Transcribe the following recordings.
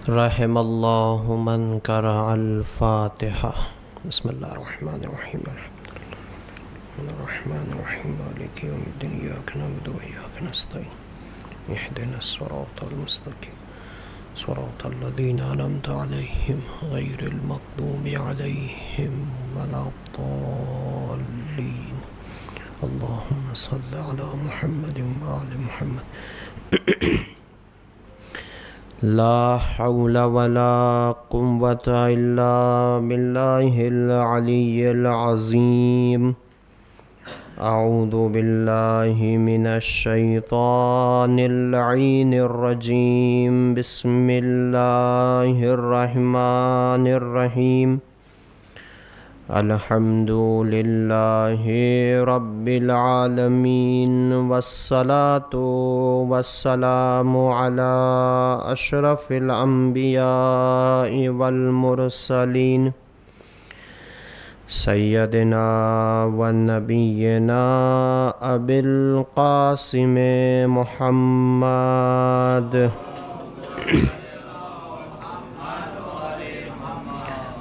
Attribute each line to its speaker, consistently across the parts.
Speaker 1: رحم اللہ من قرأ الفاتحہ۔ بسم اللہ الرحمن الرحیم الرحمن الرحیم مالک یوم الدین ایاک نعبد و ایاک نستعین اہدنا الصراط المستقیم صراط الذین انعمت علیہم غیر المغضوب علیہم ولا الضالین اللہم صل علی محمد وآل محمد۔ لا حول ولا قوة الا باللہ العلی العظیم۔ اعوذ باللہ من الشیطان اللعین الرجیم۔ بسم اللہ الرحمن الرحیم۔ الحمد للہ رب العالمین والصلاة والسلام علی اشرف الانبیاء والمرسلین سیدنا و نبینا ابی القاسم محمد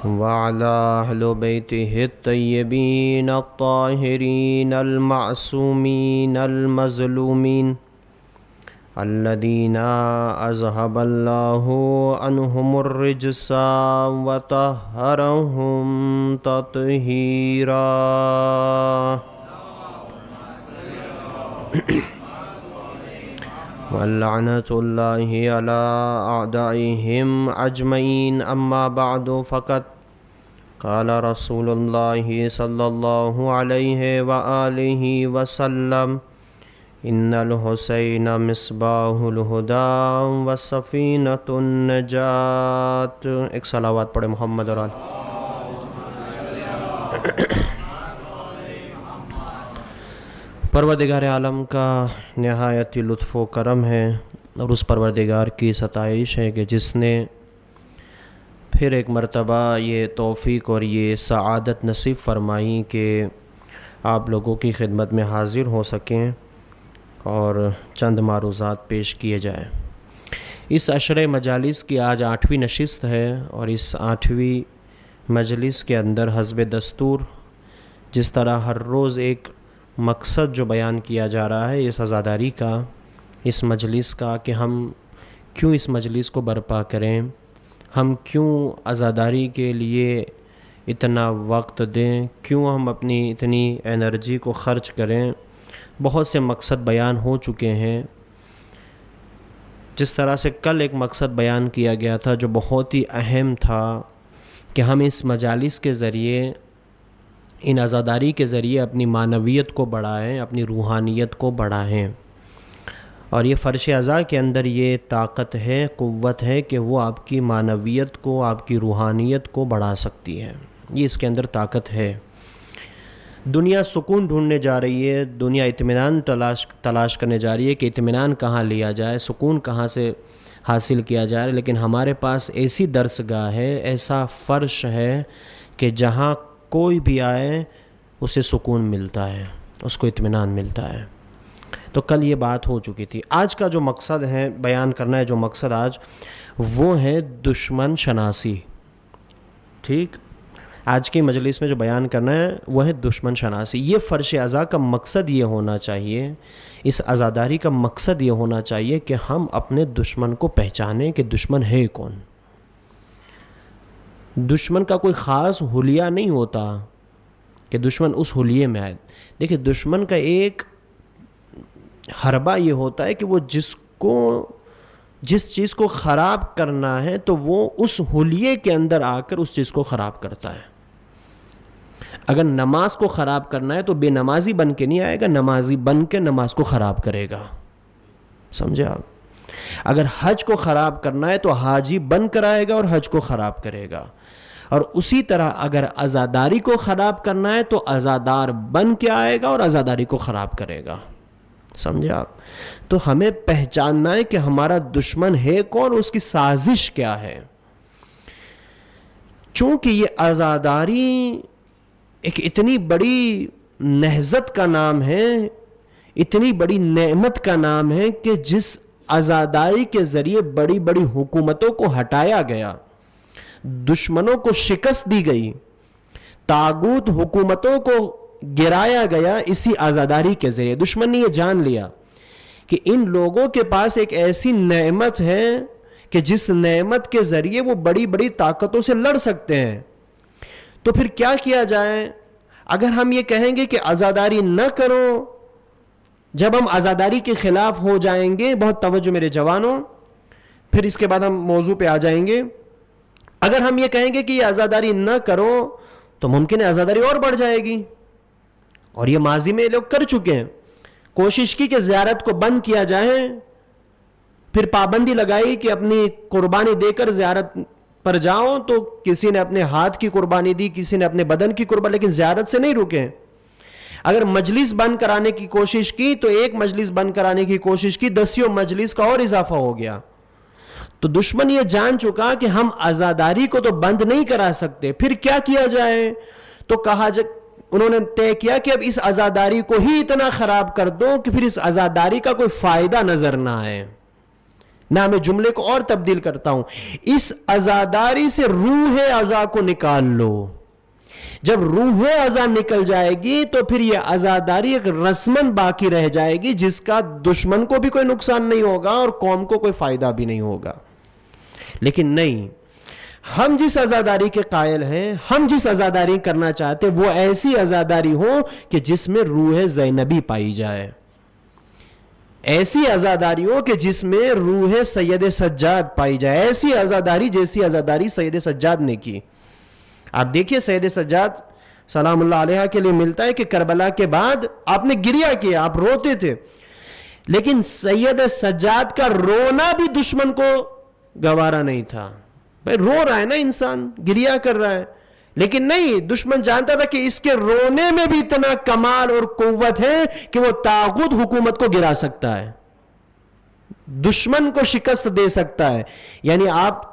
Speaker 1: وعلى أهل بيته الطيبين الطاهرين المعصومين المظلومين الذين أذهب الله عنهم الرجس وطهرهم تطهيرا۔ ولعنة الله على أعدائهم أجمعين۔ أما بعد فقد قال رسول الله صلى الله عليه وآله وسلم إن الحسين مصباح الهدى وسفينة النجاة۔ ایک صلوات پڑھے محمد اور آل۔ پروردگار عالم کا نہایت لطف و کرم ہے، اور اس پروردگار کی ستائش ہے کہ جس نے پھر ایک مرتبہ یہ توفیق اور یہ سعادت نصیب فرمائی کہ آپ لوگوں کی خدمت میں حاضر ہو سکیں اور چند معروضات پیش کیے جائیں۔ اس عشرِ مجالس کی آج 8ویں نشست ہے، اور اس 8ویں مجلس کے اندر حسب دستور جس طرح ہر روز ایک مقصد جو بیان کیا جا رہا ہے اس عزاداری کا، اس مجلس کا، کہ ہم کیوں اس مجلس کو برپا کریں، ہم کیوں عزاداری کے لیے اتنا وقت دیں، کیوں ہم اپنی اتنی انرجی کو خرچ کریں۔ بہت سے مقصد بیان ہو چکے ہیں۔ جس طرح سے کل ایک مقصد بیان کیا گیا تھا جو بہت ہی اہم تھا کہ ہم اس مجالس کے ذریعے، ان عزاداری کے ذریعے اپنی معنویت کو بڑھائیں، اپنی روحانیت کو بڑھائیں، اور یہ فرش عزا کے اندر یہ طاقت ہے، قوت ہے کہ وہ آپ کی معنویت کو، آپ کی روحانیت کو بڑھا سکتی ہے۔ یہ اس کے اندر طاقت ہے۔ دنیا سکون ڈھونڈنے جا رہی ہے، دنیا اطمینان تلاش کرنے جا رہی ہے کہ اطمینان کہاں لیا جائے، سکون کہاں سے حاصل کیا جائے، لیکن ہمارے پاس ایسی درسگاہ ہے، ایسا فرش ہے کہ جہاں کوئی بھی آئے اسے سکون ملتا ہے، اس کو اطمینان ملتا ہے۔ تو کل یہ بات ہو چکی تھی۔ آج کا جو مقصد ہے بیان کرنا ہے، جو مقصد آج، وہ ہے دشمن شناسی۔ ٹھیک، آج کی مجلس میں جو بیان کرنا ہے وہ ہے دشمن شناسی۔ یہ فرش عزا کا مقصد یہ ہونا چاہیے، اس عزاداری کا مقصد یہ ہونا چاہیے کہ ہم اپنے دشمن کو پہچانیں کہ دشمن ہے کون۔ دشمن کا کوئی خاص حلیہ نہیں ہوتا کہ دشمن اس حلیے میں آئے۔ دیکھیں، دشمن کا ایک حربہ یہ ہوتا ہے کہ وہ جس چیز کو خراب کرنا ہے تو وہ اس حلیے کے اندر آ کر اس چیز کو خراب کرتا ہے۔ اگر نماز کو خراب کرنا ہے تو بے نمازی بن کے نہیں آئے گا، نمازی بن کے نماز کو خراب کرے گا۔ سمجھے آپ؟ اگر حج کو خراب کرنا ہے تو حاجی بن کر آئے گا اور حج کو خراب کرے گا، اور اسی طرح اگر عزاداری کو خراب کرنا ہے تو عزادار بن کے آئے گا اور عزاداری کو خراب کرے گا۔ سمجھے آپ؟ تو ہمیں پہچاننا ہے کہ ہمارا دشمن ہے کون، اس کی سازش کیا ہے۔ چونکہ یہ عزاداری ایک اتنی بڑی نہضت کا نام ہے، اتنی بڑی نعمت کا نام ہے کہ جس عزاداری کے ذریعے بڑی بڑی حکومتوں کو ہٹایا گیا، دشمنوں کو شکست دی گئی، طاغوت حکومتوں کو گرایا گیا، اسی عزاداری کے ذریعے دشمن نے یہ جان لیا کہ ان لوگوں کے پاس ایک ایسی نعمت ہے کہ جس نعمت کے ذریعے وہ بڑی بڑی طاقتوں سے لڑ سکتے ہیں۔ تو پھر کیا کیا جائے؟ اگر ہم یہ کہیں گے کہ عزاداری نہ کرو، جب ہم عزاداری کے خلاف ہو جائیں گے، بہت توجہ میرے جوانوں، پھر اس کے بعد ہم موضوع پہ آ جائیں گے، اگر ہم یہ کہیں گے کہ یہ عزاداری نہ کرو تو ممکن ہے عزاداری اور بڑھ جائے گی، اور یہ ماضی میں لوگ کر چکے ہیں۔ کوشش کی کہ زیارت کو بند کیا جائے، پھر پابندی لگائی کہ اپنی قربانی دے کر زیارت پر جاؤ، تو کسی نے اپنے ہاتھ کی قربانی دی، کسی نے اپنے بدن کی قربانی، لیکن زیارت سے نہیں رکے۔ اگر مجلس بند کرانے کی کوشش کی تو ایک مجلس بند کرانے کی کوشش کی، 10 مجلس کا اور اضافہ ہو گیا۔ تو دشمن یہ جان چکا کہ ہم عزاداری کو تو بند نہیں کرا سکتے، پھر کیا کیا جائے؟ تو انہوں نے طے کیا کہ اب اس عزاداری کو ہی اتنا خراب کر دو کہ پھر اس عزاداری کا کوئی فائدہ نظر نہ آئے۔ نہ میں جملے کو اور تبدیل کرتا ہوں، اس عزاداری سے روح عزا کو نکال لو۔ جب روح عزا نکل جائے گی تو پھر یہ عزاداری ایک رسمن باقی رہ جائے گی، جس کا دشمن کو بھی کوئی نقصان نہیں ہوگا اور قوم کو کوئی فائدہ بھی نہیں ہوگا۔ لیکن نہیں، ہم جس عزاداری کے قائل ہیں، ہم جس عزاداری کرنا چاہتے وہ ایسی عزاداری ہو کہ جس میں روح زینبی پائی جائے، ایسی عزاداری ہو کہ جس میں روح سید سجاد پائی جائے، ایسی عزاداری جیسی عزاداری سید سجاد نے کی۔ آپ دیکھیے سید سجاد سلام اللہ علیہ کے لیے ملتا ہے کہ کربلا کے بعد آپ نے گریہ کیا، آپ روتے تھے، لیکن سید سجاد کا رونا بھی دشمن کو گوارا نہیں تھا۔ بھائی رو رہا ہے نا انسان، گریہ کر رہا ہے، لیکن نہیں، دشمن جانتا تھا کہ اس کے رونے میں بھی اتنا کمال اور قوت ہے کہ وہ طاغوت حکومت کو گرا سکتا ہے، دشمن کو شکست دے سکتا ہے۔ یعنی آپ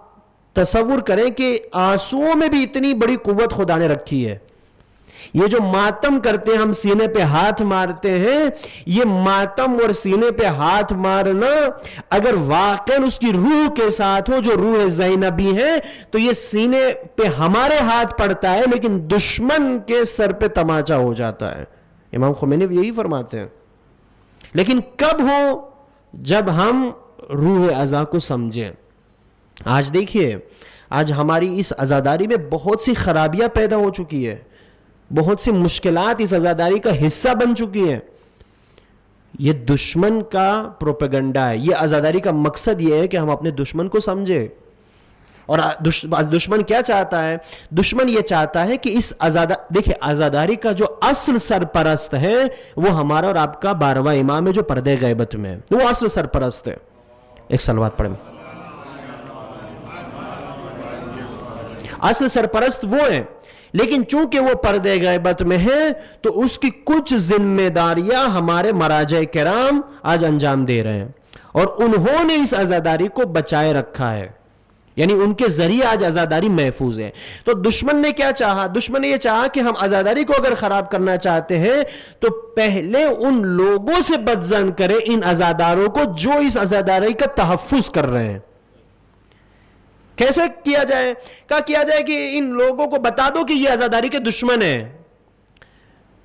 Speaker 1: تصور کریں کہ آنسوؤں میں بھی اتنی بڑی قوت خدا نے رکھی ہے۔ یہ جو ماتم کرتے ہیں، ہم سینے پہ ہاتھ مارتے ہیں، یہ ماتم اور سینے پہ ہاتھ مارنا اگر واقعا اس کی روح کے ساتھ ہو جو روح زینبی ہے تو یہ سینے پہ ہمارے ہاتھ پڑتا ہے لیکن دشمن کے سر پہ تماچا ہو جاتا ہے۔ امام خمینی یہی فرماتے ہیں۔ لیکن کب ہو؟ جب ہم روح عزا کو سمجھیں۔ آج دیکھیے، آج ہماری اس عزاداری میں بہت سی خرابیاں پیدا ہو چکی ہے، بہت سی مشکلات اس عزاداری کا حصہ بن چکی ہیں۔ یہ دشمن کا پروپیگنڈا ہے۔ یہ عزاداری کا مقصد یہ ہے کہ ہم اپنے دشمن کو سمجھیں۔ اور دشمن کیا چاہتا ہے؟ دشمن یہ چاہتا ہے کہ اس دیکھیں، عزاداری کا جو اصل سرپرست ہے وہ ہمارا اور آپ کا 12واں امام ہے جو پردے غیبت میں ہے، وہ اصل سرپرست ہے۔ ایک صلوات پڑھیں۔ اصل سرپرست وہ ہے، لیکن چونکہ وہ پردے غیبت میں ہے تو اس کی کچھ ذمہ داریاں ہمارے مراجع کرام آج انجام دے رہے ہیں، اور انہوں نے اس عزاداری کو بچائے رکھا ہے، یعنی ان کے ذریعے آج عزاداری محفوظ ہے۔ تو دشمن نے کیا چاہا؟ دشمن نے یہ چاہا کہ ہم عزاداری کو اگر خراب کرنا چاہتے ہیں تو پہلے ان لوگوں سے بدظن کرے، ان عزاداروں کو جو اس عزاداری کا تحفظ کر رہے ہیں۔ کیسے کیا جائے؟ کیا جائے کہ ان لوگوں کو بتا دو کہ یہ عزاداری کے دشمن ہیں،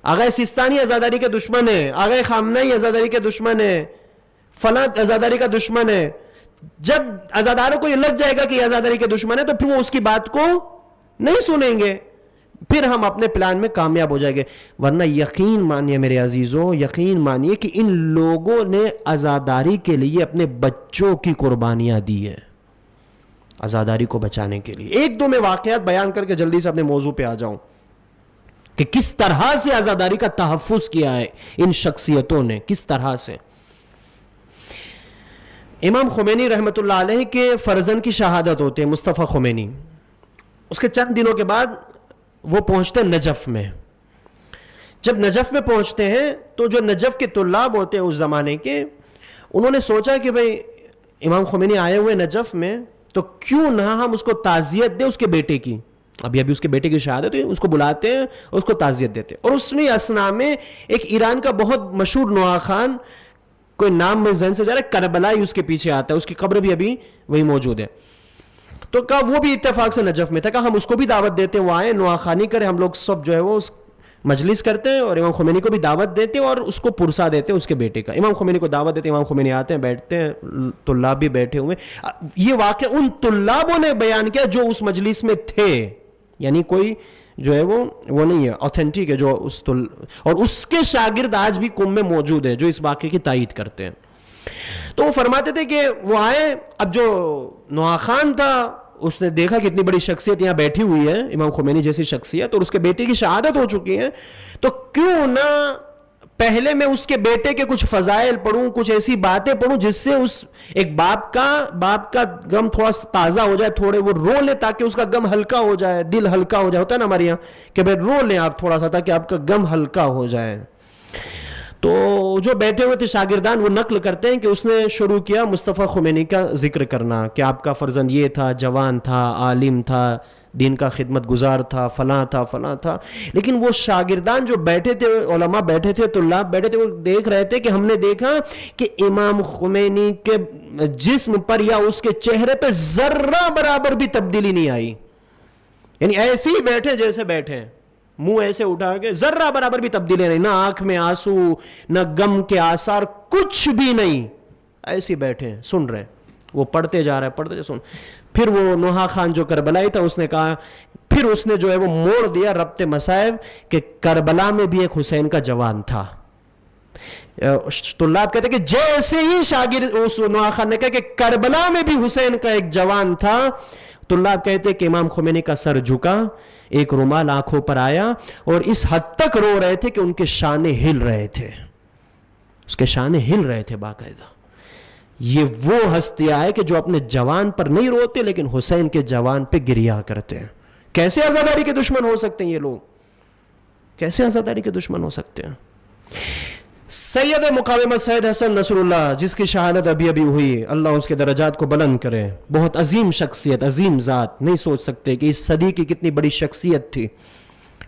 Speaker 1: آغا سیستانی عزاداری کے دشمن ہے، آغا خامنہئی عزاداری کے دشمن ہے، فلاں عزاداری کا دشمن ہے۔ جب عزاداروں کو یہ لگ جائے گا کہ یہ عزاداری کے دشمن ہے تو پھر وہ اس کی بات کو نہیں سنیں گے، پھر ہم اپنے پلان میں کامیاب ہو جائیں گے۔ ورنہ یقین مانیے میرے عزیزوں، یقین مانیے کہ ان لوگوں نے عزاداری کے لیے اپنے بچوں کی قربانیاں دی ہیں، عزاداری کو بچانے کے لیے۔ ایک دو میں واقعات بیان کر کے جلدی سے اپنے موضوع پہ آ جاؤں کہ کس طرح سے عزاداری کا تحفظ کیا ہے ان شخصیتوں نے، کس طرح سے۔ امام خمینی رحمت اللہ علیہ کے فرزند کی شہادت ہوتے ہیں، مصطفیٰ خمینی۔ اس کے چند دنوں کے بعد وہ پہنچتے ہیں نجف میں۔ جب نجف میں پہنچتے ہیں تو جو نجف کے طلاب ہوتے ہیں اس زمانے کے، انہوں نے سوچا کہ بھئی امام خمینی آئے ہوئے نجف میں تو کیوں نہ ہم اس کو تعزیت دیں اس کے بیٹے کی، ابھی اس کے بیٹے کی شہادت ہوئی، اس کو بلاتے ہیں اور اس کو تعزیت دیتے ہیں. اور اس میں اسنا میں ایک ایران کا بہت مشہور نواں خان، کوئی نام میں ذہن سے جا رہا ہے، کربلائی اس کے پیچھے آتا ہے، اس کی قبر بھی ابھی وہی موجود ہے. تو کہا وہ بھی اتفاق سے نجف میں تھا، کہا ہم اس کو بھی دعوت دیتے ہیں، وہ آئے نواں خانی کرے، ہم لوگ سب جو ہے وہ مجلس کرتے ہیں اور امام خمینی کو بھی دعوت دیتے ہیں اور اس کو پرسا دیتے ہیں اس کے بیٹے کا. امام خمینی کو دعوت دیتے ہیں، امام خمینی آتے ہیں، بیٹھتے ہیں، طلاب بھی بیٹھے ہوئے. یہ واقعہ ان طلابوں نے بیان کیا جو اس مجلس میں تھے، یعنی کوئی جو ہے وہ نہیں ہے، اوتھینٹک ہے، جو اور اس کے شاگرد آج بھی قم میں موجود ہے جو اس واقعے کی تائید کرتے ہیں. تو وہ فرماتے تھے کہ وہ آئے، اب جو نواں خان تھا اس نے دیکھا کہ اتنی بڑی شخصیت یہاں بیٹھی ہوئی ہے، امام خمینی جیسی شخصیت، اور اس کے بیٹے کی شہادت ہو چکی ہے، تو کیوں نہ پہلے میں اس کے بیٹے کے کچھ فضائل پڑھوں، کچھ ایسی باتیں پڑھوں جس سے اس ایک باپ کا غم تھوڑا تازہ ہو جائے، تھوڑے وہ رو لے تاکہ اس کا غم ہلکا ہو جائے، دل ہلکا ہو جائے. ہوتا ہے نا ہمارے یہاں کہ بھائی رو لیں آپ تھوڑا سا تاکہ آپ کا غم ہلکا ہو جائے. تو جو بیٹھے ہوئے تھے شاگردان وہ نقل کرتے ہیں کہ اس نے شروع کیا مصطفیٰ خمینی کا ذکر کرنا کہ آپ کا فرزند یہ تھا، جوان تھا، عالم تھا، دین کا خدمت گزار تھا، فلاں تھا فلاں تھا. لیکن وہ شاگردان جو بیٹھے تھے، علماء بیٹھے تھے، طلاب بیٹھے تھے، وہ دیکھ رہے تھے کہ ہم نے دیکھا کہ امام خمینی کے جسم پر یا اس کے چہرے پہ ذرہ برابر بھی تبدیلی نہیں آئی. یعنی ایسے ہی بیٹھے جیسے بیٹھے، منہ ایسے اٹھا کے، ذرہ برابر بھی تبدیلی نہیں، نہ آنکھ میں آنسو، نہ غم کے آثار، کچھ بھی نہیں، ایسے بیٹھے ہیں سن رہے ہیں. وہ پڑھتے جا رہا ہے، پڑھتے سن. پھر وہ نوحہ خان جو کربلائی تھا اس نے کہا، پھر اس نے جو ہے وہ موڑ دیا ربط مصائب کہ کربلا میں بھی ایک حسین کا جوان تھا. طلاب کہتے ہیں کہ جیسے ہی شاگرد اس نوحہ خان نے کہا کہ کربلا میں بھی حسین کا ایک جوان تھا، طلاب کہتے ہیں کہ امام خمینی کا سر جھکا، ایک رومال آنکھوں پر آیا اور اس حد تک رو رہے تھے کہ ان کے شانے ہل رہے تھے، اس کے شانے ہل رہے تھے باقاعدہ. یہ وہ ہستیاں ہے کہ جو اپنے جوان پر نہیں روتے لیکن حسین کے جوان پہ گریا کرتے ہیں. کیسے عزاداری کے دشمن ہو سکتے ہیں یہ لوگ؟ کیسے عزاداری کے دشمن ہو سکتے ہیں؟ سید مقاومت سید حسن نصر اللہ جس کی شہادت ابھی ہوئی، اللہ اس کے درجات کو بلند کرے، بہت عظیم شخصیت، عظیم ذات، نہیں سوچ سکتے کہ اس صدی کی کتنی بڑی شخصیت تھی،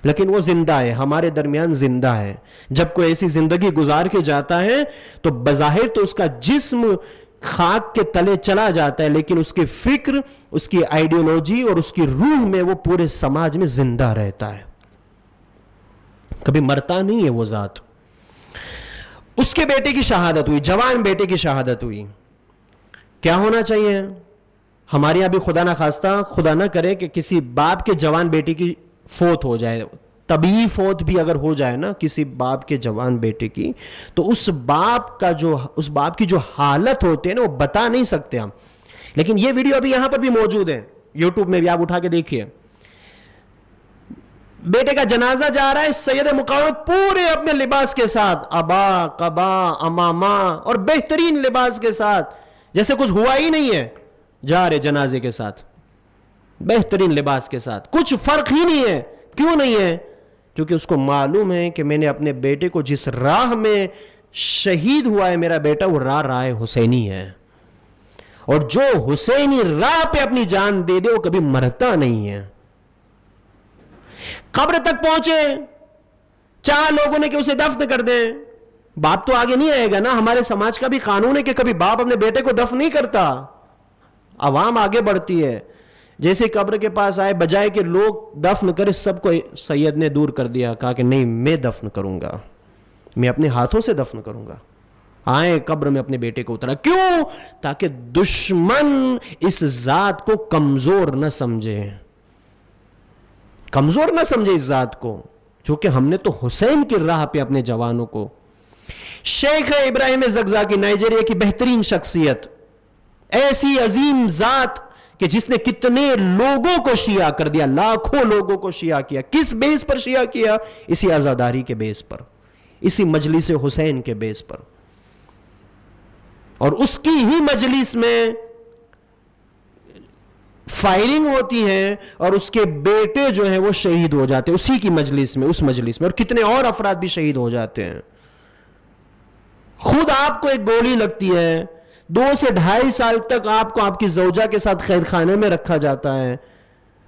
Speaker 1: لیکن وہ زندہ ہے، ہمارے درمیان زندہ ہے. جب کوئی ایسی زندگی گزار کے جاتا ہے تو بظاہر تو اس کا جسم خاک کے تلے چلا جاتا ہے، لیکن اس کی فکر، اس کی آئیڈیالوجی اور اس کی روح میں وہ پورے سماج میں زندہ رہتا ہے، کبھی مرتا نہیں ہے وہ ذات. اس کے بیٹے کی شہادت ہوئی، جوان بیٹے کی شہادت ہوئی. کیا ہونا چاہیے ہمارے یہاں بھی؟ خدا نہ خواستہ، خدا نہ کرے کہ کسی باپ کے جوان بیٹے کی فوت ہو جائے، طبیعی فوت بھی اگر ہو جائے نا کسی باپ کے جوان بیٹے کی، تو اس باپ کی جو حالت ہوتی ہے نا وہ بتا نہیں سکتے ہم. لیکن یہ ویڈیو ابھی یہاں پر بھی موجود ہے، یوٹیوب میں بھی آپ اٹھا کے دیکھیے. بیٹے کا جنازہ جا رہا ہے، سید مقاومت پورے اپنے لباس کے ساتھ، ابا، قبا، امامہ اور بہترین لباس کے ساتھ، جیسے کچھ ہوا ہی نہیں ہے، جا رہے جنازے کے ساتھ، بہترین لباس کے ساتھ، کچھ فرق ہی نہیں ہے. کیوں نہیں ہے؟ کیونکہ اس کو معلوم ہے کہ میں نے اپنے بیٹے کو جس راہ میں شہید ہوا ہے میرا بیٹا، وہ راہ حسینی ہے، اور جو حسینی راہ پہ اپنی جان دے دے وہ کبھی مرتا نہیں ہے. قبر تک پہنچے، چاہ لوگوں نے کہ اسے دفن کر دیں، باپ تو آگے نہیں آئے گا نا. ہمارے سماج کا بھی قانون ہے کہ کبھی باپ اپنے بیٹے کو دفن نہیں کرتا، عوام آگے بڑھتی ہے. جیسے قبر کے پاس آئے، بجائے کہ لوگ دفن کرے، سب کو سید نے دور کر دیا، کہا کہ نہیں، میں دفن کروں گا، میں اپنے ہاتھوں سے دفن کروں گا. آئے قبر میں اپنے بیٹے کو اترا. کیوں؟ تاکہ دشمن اس ذات کو کمزور نہ سمجھے، کمزور نہ سمجھے اس ذات کو، کیونکہ ہم نے تو حسین کی راہ پہ اپنے جوانوں کو. شیخ ابراہیم زقزاقی، نائجیریا کی بہترین شخصیت، ایسی عظیم ذات کہ جس نے کتنے لوگوں کو شیعہ کر دیا، لاکھوں لوگوں کو شیعہ کیا. کس بیس پر شیعہ کیا؟ اسی عزاداری کے بیس پر، اسی مجلس حسین کے بیس پر. اور اس کی ہی مجلس میں فائرنگ ہوتی ہے اور اس کے بیٹے جو ہیں وہ شہید ہو جاتے ہیں اسی کی مجلس میں، اس مجلس میں، اور کتنے اور افراد بھی شہید ہو جاتے ہیں. خود آپ کو ایک گولی لگتی ہے، 2 سے 2.5 سال تک آپ کو آپ کی زوجہ کے ساتھ قید خانے میں رکھا جاتا ہے،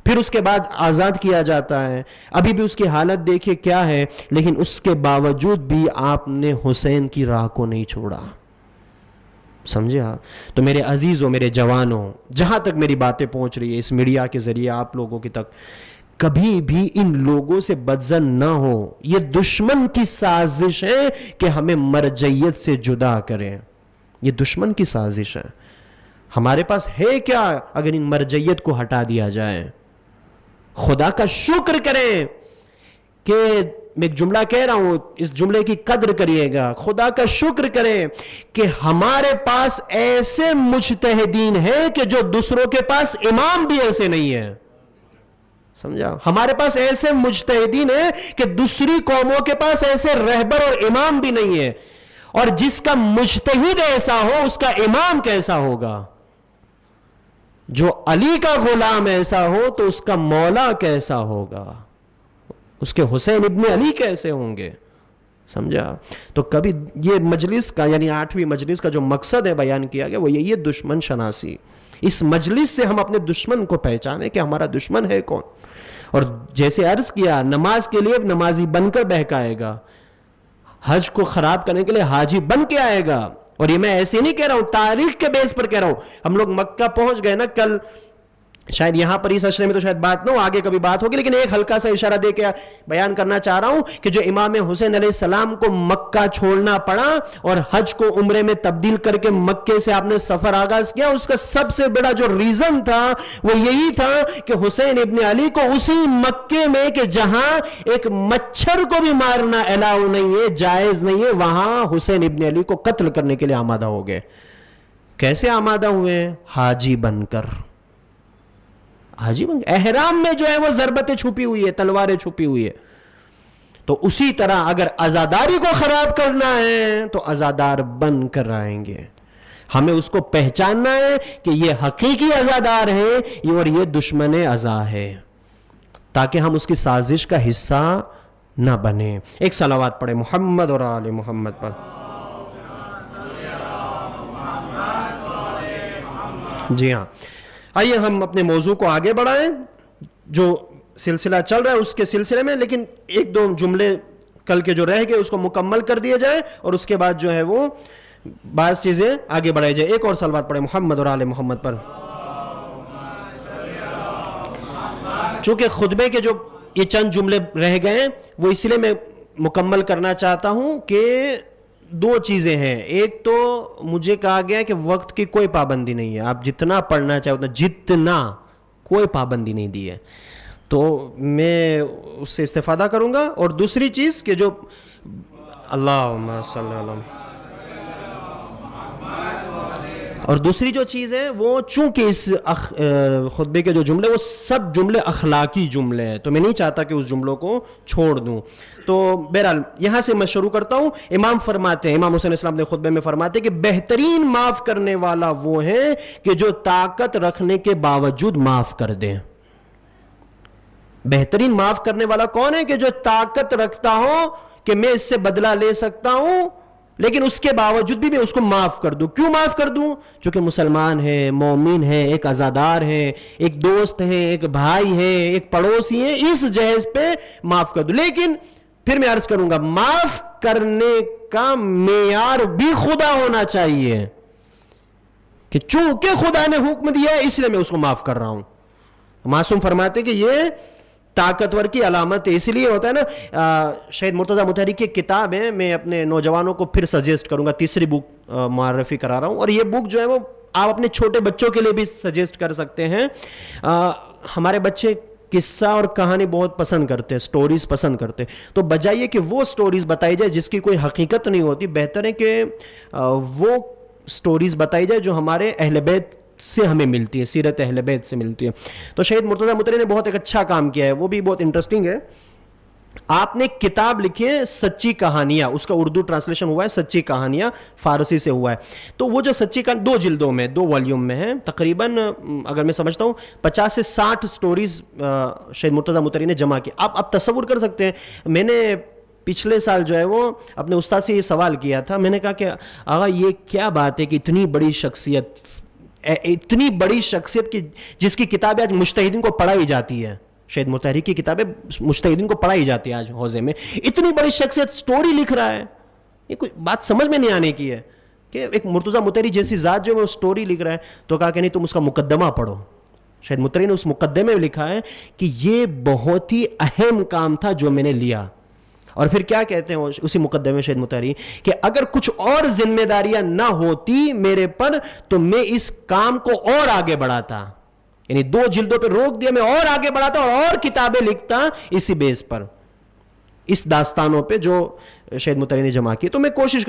Speaker 1: پھر اس کے بعد آزاد کیا جاتا ہے. ابھی بھی اس کی حالت دیکھیں کیا ہے, لیکن اس کے باوجود بھی آپ نے حسین کی راہ کو نہیں چھوڑا. سمجھے آپ؟ تو میرے عزیزوں, میرے جوانوں, جہاں تک میری باتیں پہنچ رہی ہے اس میڈیا کے ذریعے آپ لوگوں کی تک, کبھی بھی ان لوگوں سے بدظن نہ ہو. یہ دشمن کی سازش ہے کہ ہمیں مرجعیت سے جدا کریں. یہ دشمن کی سازش ہے. ہمارے پاس ہے کیا اگر ان مرجعیت کو ہٹا دیا جائے؟ خدا کا شکر کریں کہ میں ایک جملہ کہہ رہا ہوں, اس جملے کی قدر کریے گا. خدا کا شکر کریں کہ ہمارے پاس ایسے مجتہدین ہیں کہ جو دوسروں کے پاس امام بھی ایسے نہیں ہیں. سمجھا؟ ہمارے پاس ایسے مجتہدین ہیں کہ دوسری قوموں کے پاس ایسے رہبر اور امام بھی نہیں ہے. اور جس کا مجتہد ایسا ہو اس کا امام کیسا ہوگا؟ جو علی کا غلام ایسا ہو تو اس کا مولا کیسا ہوگا؟ اس کے حسین ابن علی کیسے ہوں گے؟ سمجھا؟ تو کبھی یہ مجلس کا, یعنی 8ویں مجلس کا جو مقصد ہے بیان کیا گیا وہ یہی ہے, دشمن شناسی. اس مجلس سے ہم اپنے دشمن کو پہچانے کہ ہمارا دشمن ہے کون. اور جیسے عرض کیا, نماز کے لیے نمازی بن کر بہکائے گا, حج کو خراب کرنے کے لیے حاجی بن کے آئے گا. اور یہ میں ایسے نہیں کہہ رہا ہوں, تاریخ کے بیس پر کہہ رہا ہوں. ہم لوگ مکہ پہنچ گئے نا کل, شاید یہاں پر اس اشرے میں تو شاید بات نہ ہو, آگے کبھی بات ہوگی, لیکن ایک ہلکا سا اشارہ دے کے بیان کرنا چاہ رہا ہوں کہ جو امام حسین علیہ السلام کو مکہ چھوڑنا پڑا اور حج کو عمرے میں تبدیل کر کے مکے سے آپ نے سفر آغاز کیا, اس کا سب سے بڑا جو ریزن تھا وہ یہی تھا کہ حسین ابن علی کو اسی مکے میں کہ جہاں ایک مچھر کو بھی مارنا الاؤ نہیں ہے, جائز نہیں ہے, وہاں حسین ابن علی کو قتل کرنے کے لیے آمادہ ہو گئے. کیسے آمادہ ہوئے؟ حاجی بن کر. حاجی بن گئے. احرام میں جو ہے وہ ضربتیں چھپی ہوئی ہے, تلواریں چھپی ہوئی ہے. تو اسی طرح اگر عزاداری کو خراب کرنا ہے تو عزادار بن کر آئیں گے. ہمیں اس کو پہچاننا ہے کہ یہ حقیقی عزادار ہے اور یہ دشمن عزا ہے, تاکہ ہم اس کی سازش کا حصہ نہ بنے. ایک صلوات پڑھے محمد اور آل محمد پر. جی ہاں, آئیے ہم اپنے موضوع کو آگے بڑھائیں. جو سلسلہ چل رہا ہے اس کے سلسلے میں, لیکن ایک دو جملے کل کے جو رہ گئے اس کو مکمل کر دیے جائیں اور اس کے بعد جو ہے وہ بعض چیزیں آگے بڑھائی جائے. ایک اور صلوات پڑھیں محمد اور آل محمد پر. چونکہ خطبے کے جو یہ چند جملے رہ گئے ہیں وہ اس لیے میں مکمل کرنا چاہتا ہوں کہ دو چیزیں ہیں. ایک تو مجھے کہا گیا کہ وقت کی کوئی پابندی نہیں ہے, آپ جتنا پڑھنا چاہو اتنا, جتنا, کوئی پابندی نہیں دی ہے, تو میں اس سے استفادہ کروں گا. اور دوسری چیز کہ جو اللہم صلی اللہ علیہ, اور دوسری جو چیز ہے وہ چونکہ اس خطبے کے جو جملے وہ سب جملے اخلاقی جملے ہیں, تو میں نہیں چاہتا کہ اس جملوں کو چھوڑ دوں. تو بہرحال یہاں سے میں شروع کرتا ہوں. امام فرماتے ہیں, امام حسین علیہ السلام نے خطبے میں فرماتے ہیں کہ بہترین معاف کرنے والا وہ ہے کہ جو طاقت رکھنے کے باوجود معاف کر دیں. بہترین معاف کرنے والا کون ہے؟ کہ جو طاقت رکھتا ہو کہ میں اس سے بدلہ لے سکتا ہوں لیکن اس کے باوجود بھی میں اس کو معاف کر دوں. کیوں معاف کر دوں؟ چونکہ مسلمان ہے, مومن ہے, ایک عزادار ہے, ایک دوست ہے, ایک بھائی ہے, ایک پڑوسی ہے, اس جہیز پہ معاف کر دوں. لیکن پھر میں عرض کروں گا معاف کرنے کا معیار بھی خدا ہونا چاہیے کہ چونکہ خدا نے حکم دیا ہے اس لیے میں اس کو معاف کر رہا ہوں. معصوم فرماتے کہ یہ طاقتور کی علامت ہے. اس لیے ہوتا ہے نا, شہید مرتضیٰ مطہری کی کتاب ہے, میں اپنے نوجوانوں کو پھر سجیسٹ کروں گا, تیسری بک معرفی کرا رہا ہوں, اور یہ بک جو ہے وہ آپ اپنے چھوٹے بچوں کے لیے بھی سجیسٹ کر سکتے ہیں. ہمارے بچے قصہ اور کہانی بہت پسند کرتے ہیں, سٹوریز پسند کرتے ہیں, تو بجائے کہ وہ سٹوریز بتائی جائے جس کی کوئی حقیقت نہیں ہوتی, بہتر ہے کہ وہ سٹوریز بتائی جائے جو ہمارے اہل بیت سے ہمیں ملتی ہے, سیرت اہل بیت سے ملتی ہے. تو شہید مرتضیٰ مطہری نے بہت ایک اچھا کام کیا ہے, وہ بھی بہت انٹرسٹنگ ہے. آپ نے کتاب لکھی ہے سچی کہانیاں, اس کا اردو ٹرانسلیشن ہوا ہے سچی کہانیاں, فارسی سے ہوا ہے. تو وہ جو سچی کہانی 2 جلدوں میں, 2 والیوم میں ہے, تقریباً اگر میں سمجھتا ہوں 50 سے 60 سٹوریز شہید مرتضیٰ مطہری نے جمع کی. آپ تصور کر سکتے ہیں, میں نے پچھلے سال جو ہے وہ اپنے استاد سے یہ سوال کیا تھا, میں نے کہا کہ آغا یہ کیا بات ہے کہ اتنی بڑی شخصیت, اتنی بڑی شخصیت کی جس کی کتابیں آج مجتہدین کو پڑھائی جاتی ہے، شہید مطہری کی کتابیں مجتہدین کو پڑھائی جاتی ہے آج حوزے میں، اتنی بڑی شخصیت سٹوری لکھ رہا ہے، یہ کوئی بات سمجھ میں نہیں آنے کی ہے کہ ایک مرتضیٰ مطہری جیسی ذات جو وہ سٹوری لکھ رہا ہے، تو کہا کہ نہیں تم اس کا مقدمہ پڑھو. شہید مطہری نے اس مقدمے میں لکھا ہے کہ یہ بہت ہی اہم کام تھا جو میں نے لیا. اور پھر کیا کہتے ہیں اسی مقدمے میں شہید مطہری کہ اگر کچھ اور ذمہ داریاں نہ ہوتی میرے پر تو میں اس کام کو اور آگے بڑھاتا، یعنی 2 جلدوں پہ روک دیا، میں اور آگے بڑھاتا اور کتابیں لکھتا اسی بیس پر، اس داستانوں پہ جو شہید مطہری نے جمع کی. تو میں کوشش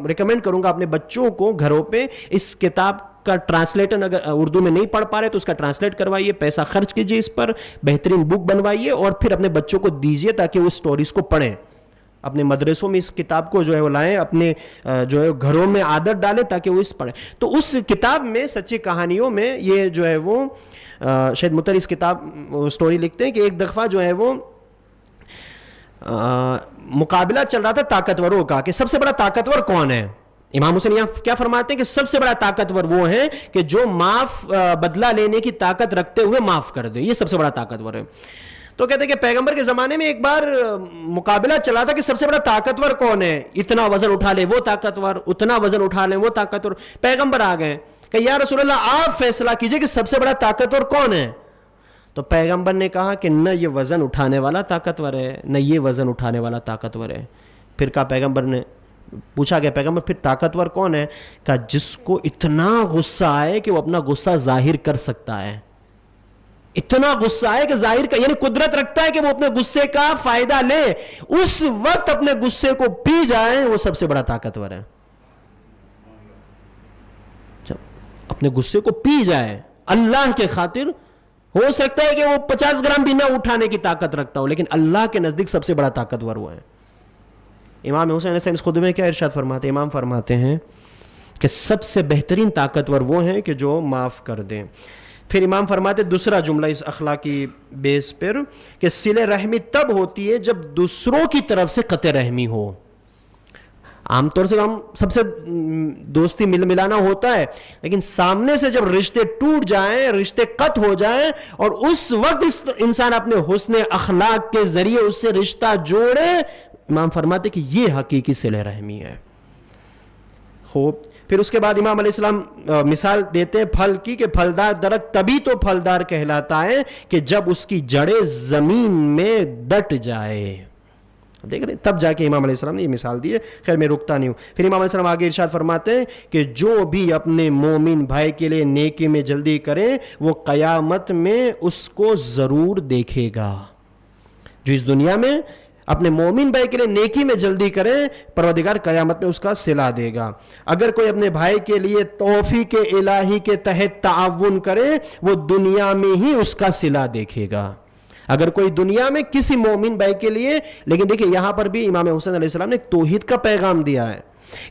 Speaker 1: ریکمینڈ کروں گا اپنے بچوں کو گھروں پہ اس کتاب کا ٹرانسلیٹر اگر اردو میں نہیں پڑھ پا رہے تو اس کا ٹرانسلیٹ کروائیے، پیسہ خرچ کیجیے اس پر، بہترین بک بنوائیے اور پھر اپنے بچوں کو دیجیے تاکہ وہ سٹوریز کو پڑھیں. اپنے مدرسوں میں اس کتاب کو جو ہے وہ لائیں، اپنے جو ہے گھروں میں عادت ڈالیں تاکہ وہ اس پڑھیں. تو اس کتاب میں سچی کہانیوں میں یہ جو ہے وہ شہید مطہری اس کتاب سٹوری لکھتے ہیں کہ ایک دفعہ جو ہے وہ مقابلہ چل رہا تھا طاقتوروں کا کہ سب سے بڑا طاقتور کون ہے. امام حسین یہاں کیا فرماتے ہیں کہ سب سے بڑا طاقتور وہ ہے کہ جو بدلہ لینے کی طاقت رکھتے ہوئے معاف کر دے، یہ سب سے بڑا طاقتور ہے. تو کہتے ہیں کہ پیغمبر کے زمانے میں ایک بار مقابلہ چلا تھا کہ سب سے بڑا طاقتور کون ہے، اتنا وزن اٹھا لے وہ طاقتور، اتنا وزن اٹھا لے وہ طاقتور. پیغمبر آ گئے کہ یا رسول اللہ آپ فیصلہ کیجئے کہ سب سے بڑا طاقتور کون ہے. تو پیغمبر نے کہا کہ نہ یہ وزن اٹھانے والا طاقتور ہے نہ یہ وزن اٹھانے والا طاقتور ہے. پھر کہا پیغمبر نے پوچھا گیا پیغمبر پھر طاقتور کون ہے؟ کہا جس کو اتنا غصہ آئے کہ وہ اپنا غصہ ظاہر کر سکتا ہے، اتنا غصہ آئے کہ ظاہر کا یعنی قدرت رکھتا ہے کہ وہ اپنے غصے کا فائدہ لے، اس وقت اپنے غصے کو پی جائے، وہ سب سے بڑا طاقتور ہے. جب اپنے غصے کو پی جائے اللہ کے خاطر، ہو سکتا ہے کہ وہ 50 گرام بھی نہ اٹھانے کی طاقت رکھتا ہو لیکن اللہ کے نزدیک سب سے بڑا طاقتور وہ ہے. امام حسین علیہ السلام اس خطبے میں کیا ارشاد فرماتے ہیں؟ امام فرماتے ہیں کہ سب سے بہترین طاقتور وہ ہیں کہ جو معاف کر دیں. پھر امام فرماتے دوسرا جملہ اس اخلاقی بیس پر کہ صلہ رحمی تب ہوتی ہے جب دوسروں کی طرف سے قطع رحمی ہو. عام طور سے ہم سب سے دوستی ملانا ہوتا ہے لیکن سامنے سے جب رشتے ٹوٹ جائیں، رشتے قطع ہو جائیں اور اس وقت انسان اپنے حسن اخلاق کے ذریعے اس سے رشتہ جوڑے، امام فرماتے کہ یہ حقیقی صلہ رحمی ہے. خوب. پھر اس کے بعد امام علیہ السلام مثال دیتے ہیں پھل کی کہ پھلدار درخت تبھی تو پھلدار کہلاتا ہے کہ جب اس کی جڑیں زمین میں ڈٹ جائے. دیکھ رہے تب جا کے امام علیہ السلام نے یہ مثال دی ہے. خیر میں رکتا نہیں ہوں. پھر امام علیہ السلام آگے ارشاد فرماتے ہیں کہ جو بھی اپنے مومن بھائی کے لیے نیکی میں جلدی کرے وہ قیامت میں اس کو ضرور دیکھے گا. جو اس دنیا میں اپنے مومن بھائی کے لیے نیکی میں جلدی کرے پروردگار قیامت میں اس کا صلہ دے گا. اگر کوئی اپنے بھائی کے لیے توفیق الہی کے تحت تعاون کرے وہ دنیا میں ہی اس کا صلہ دیکھے گا. اگر کوئی دنیا میں کسی مومن بھائی کے لیے، لیکن دیکھیں یہاں پر بھی امام حسین علیہ السلام نے توحید کا پیغام دیا ہے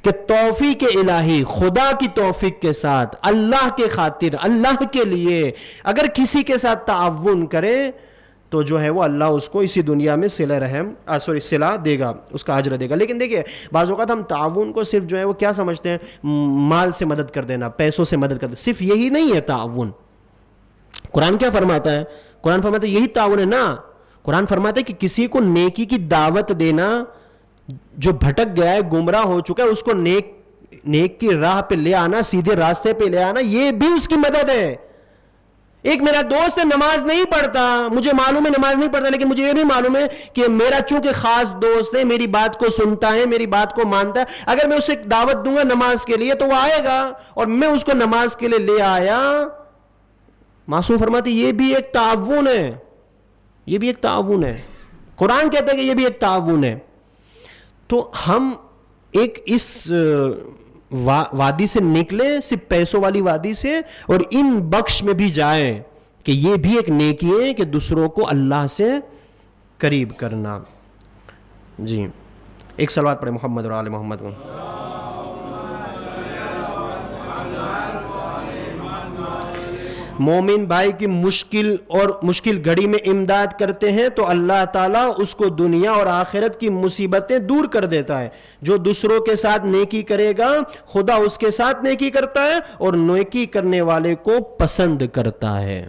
Speaker 1: کہ توفیق الہی خدا کی توفیق کے ساتھ اللہ کے خاطر اللہ کے لیے اگر کسی کے ساتھ تعاون کرے تو جو ہے وہ اللہ اس کو اسی دنیا میں صلہ دے گا، اس کا اجر دے گا. لیکن دیکھیے بعض اوقات ہم تعاون کو صرف جو ہے وہ کیا سمجھتے ہیں، مال سے مدد کر دینا، پیسوں سے مدد کر دینا. صرف یہی نہیں ہے تعاون. قرآن کیا فرماتا ہے؟ قرآن فرماتا ہے یہی تعاون ہے نا. قرآن فرماتا ہے کہ کسی کو نیکی کی دعوت دینا، جو بھٹک گیا ہے گمراہ ہو چکا ہے اس کو نیک کی راہ پہ لے آنا، سیدھے راستے پہ لے آنا، یہ بھی اس کی مدد ہے. ایک میرا دوست ہے نماز نہیں پڑھتا، مجھے معلوم ہے نماز نہیں پڑھتا لیکن مجھے یہ بھی معلوم ہے کہ میرا چونکہ خاص دوست ہے، میری بات کو سنتا ہے، میری بات کو مانتا ہے، اگر میں اسے دعوت دوں گا نماز کے لیے تو وہ آئے گا اور میں اس کو نماز کے لیے لے آیا. معصوم فرماتے یہ بھی ایک تعاون ہے، یہ بھی ایک تعاون ہے. قرآن کہتا ہے کہ یہ بھی ایک تعاون ہے. تو ہم ایک اس وادی سے نکلیں، صرف پیسوں والی وادی سے، اور ان بخش میں بھی جائیں کہ یہ بھی ایک نیکی ہے کہ دوسروں کو اللہ سے قریب کرنا. جی ایک صلوات پڑھیں محمد اور آل محمد کو. مومن بھائی کی مشکل اور مشکل گھڑی میں امداد کرتے ہیں تو اللہ تعالیٰ اس کو دنیا اور آخرت کی مصیبتیں دور کر دیتا ہے. جو دوسروں کے ساتھ نیکی کرے گا خدا اس کے ساتھ نیکی کرتا ہے اور نیکی کرنے والے کو پسند کرتا ہے.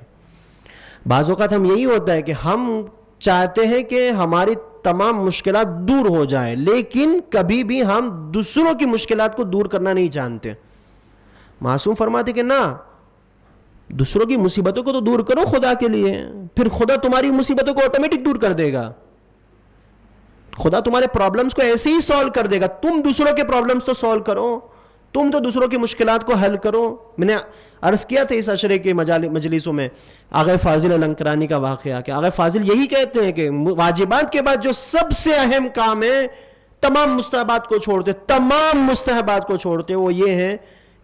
Speaker 1: بعض اوقات ہم یہی ہوتا ہے کہ ہم چاہتے ہیں کہ ہماری تمام مشکلات دور ہو جائیں، لیکن کبھی بھی ہم دوسروں کی مشکلات کو دور کرنا نہیں جانتے. معصوم فرماتے کہ نہ، دوسروں کی مصیبتوں کو تو دور کرو خدا کے لیے، پھر خدا تمہاری مصیبتوں کو آٹومیٹک دور کر دے گا. خدا تمہارے پرابلمز کو ایسے ہی سولو کر دے گا. تم دوسروں کے پرابلمز تو سولو کرو، تم تو دوسروں کی مشکلات کو حل کرو. میں نے عرض کیا تھا اس عشرے کے مجلسوں میں آغا فاضل الانکرانی کا واقعہ، کہ آغا فاضل یہی کہتے ہیں کہ واجبات کے بعد جو سب سے اہم کام ہے تمام مستحبات کو چھوڑتے، تمام مستحبات کو چھوڑتے، وہ یہ ہے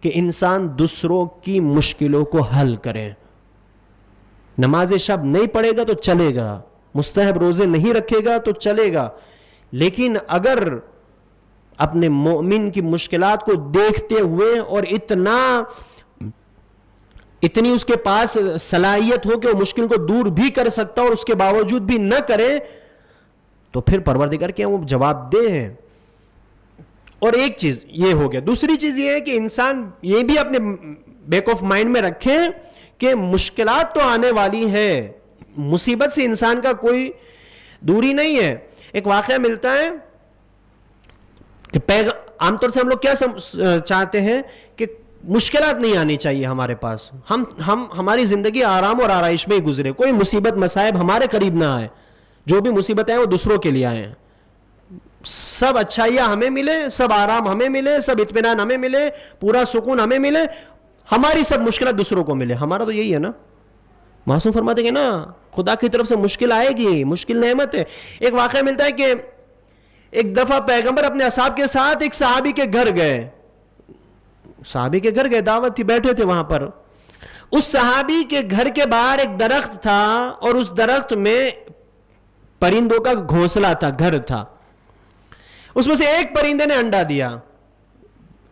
Speaker 1: کہ انسان دوسروں کی مشکلوں کو حل کرے. نماز شب نہیں پڑھے گا تو چلے گا، مستحب روزے نہیں رکھے گا تو چلے گا، لیکن اگر اپنے مومن کی مشکلات کو دیکھتے ہوئے اور اتنی اس کے پاس صلاحیت ہو کہ وہ مشکل کو دور بھی کر سکتا اور اس کے باوجود بھی نہ کرے، تو پھر پروردگار کے وہ جواب دہ ہیں. اور ایک چیز یہ ہو گیا. دوسری چیز یہ ہے کہ انسان یہ بھی اپنے بیک آف مائنڈ میں رکھے کہ مشکلات تو آنے والی ہے، مصیبت سے انسان کا کوئی دوری نہیں ہے. ایک واقعہ ملتا ہے کہ عام طور سے ہم لوگ کیا چاہتے ہیں کہ مشکلات نہیں آنی چاہیے ہمارے پاس، ہماری زندگی آرام اور آرائش میں ہی گزرے، کوئی مصیبت مصائب ہمارے قریب نہ آئے. جو بھی مصیبتیں ہیں وہ دوسروں کے لیے آئے ہیں. سب اچھائیاں ہمیں ملے، سب آرام ہمیں ملے، سب اطمینان ہمیں ملے، پورا سکون ہمیں ملے، ہماری سب مشکلات دوسروں کو ملے. ہمارا تو یہی ہے نا. معصوم فرماتے ہیں نا خدا کی طرف سے مشکل آئے گی، مشکل نعمت ہے. ایک واقعہ ملتا ہے کہ ایک دفعہ پیغمبر اپنے اصحاب کے ساتھ ایک صحابی کے گھر گئے. صحابی کے گھر گئے، دعوت تھی، بیٹھے تھے وہاں پر. اس صحابی کے گھر کے باہر ایک درخت تھا اور اس درخت میں پرندوں کا گھونسلہ تھا، گھر تھا. اس میں سے ایک پرندے نے انڈا دیا.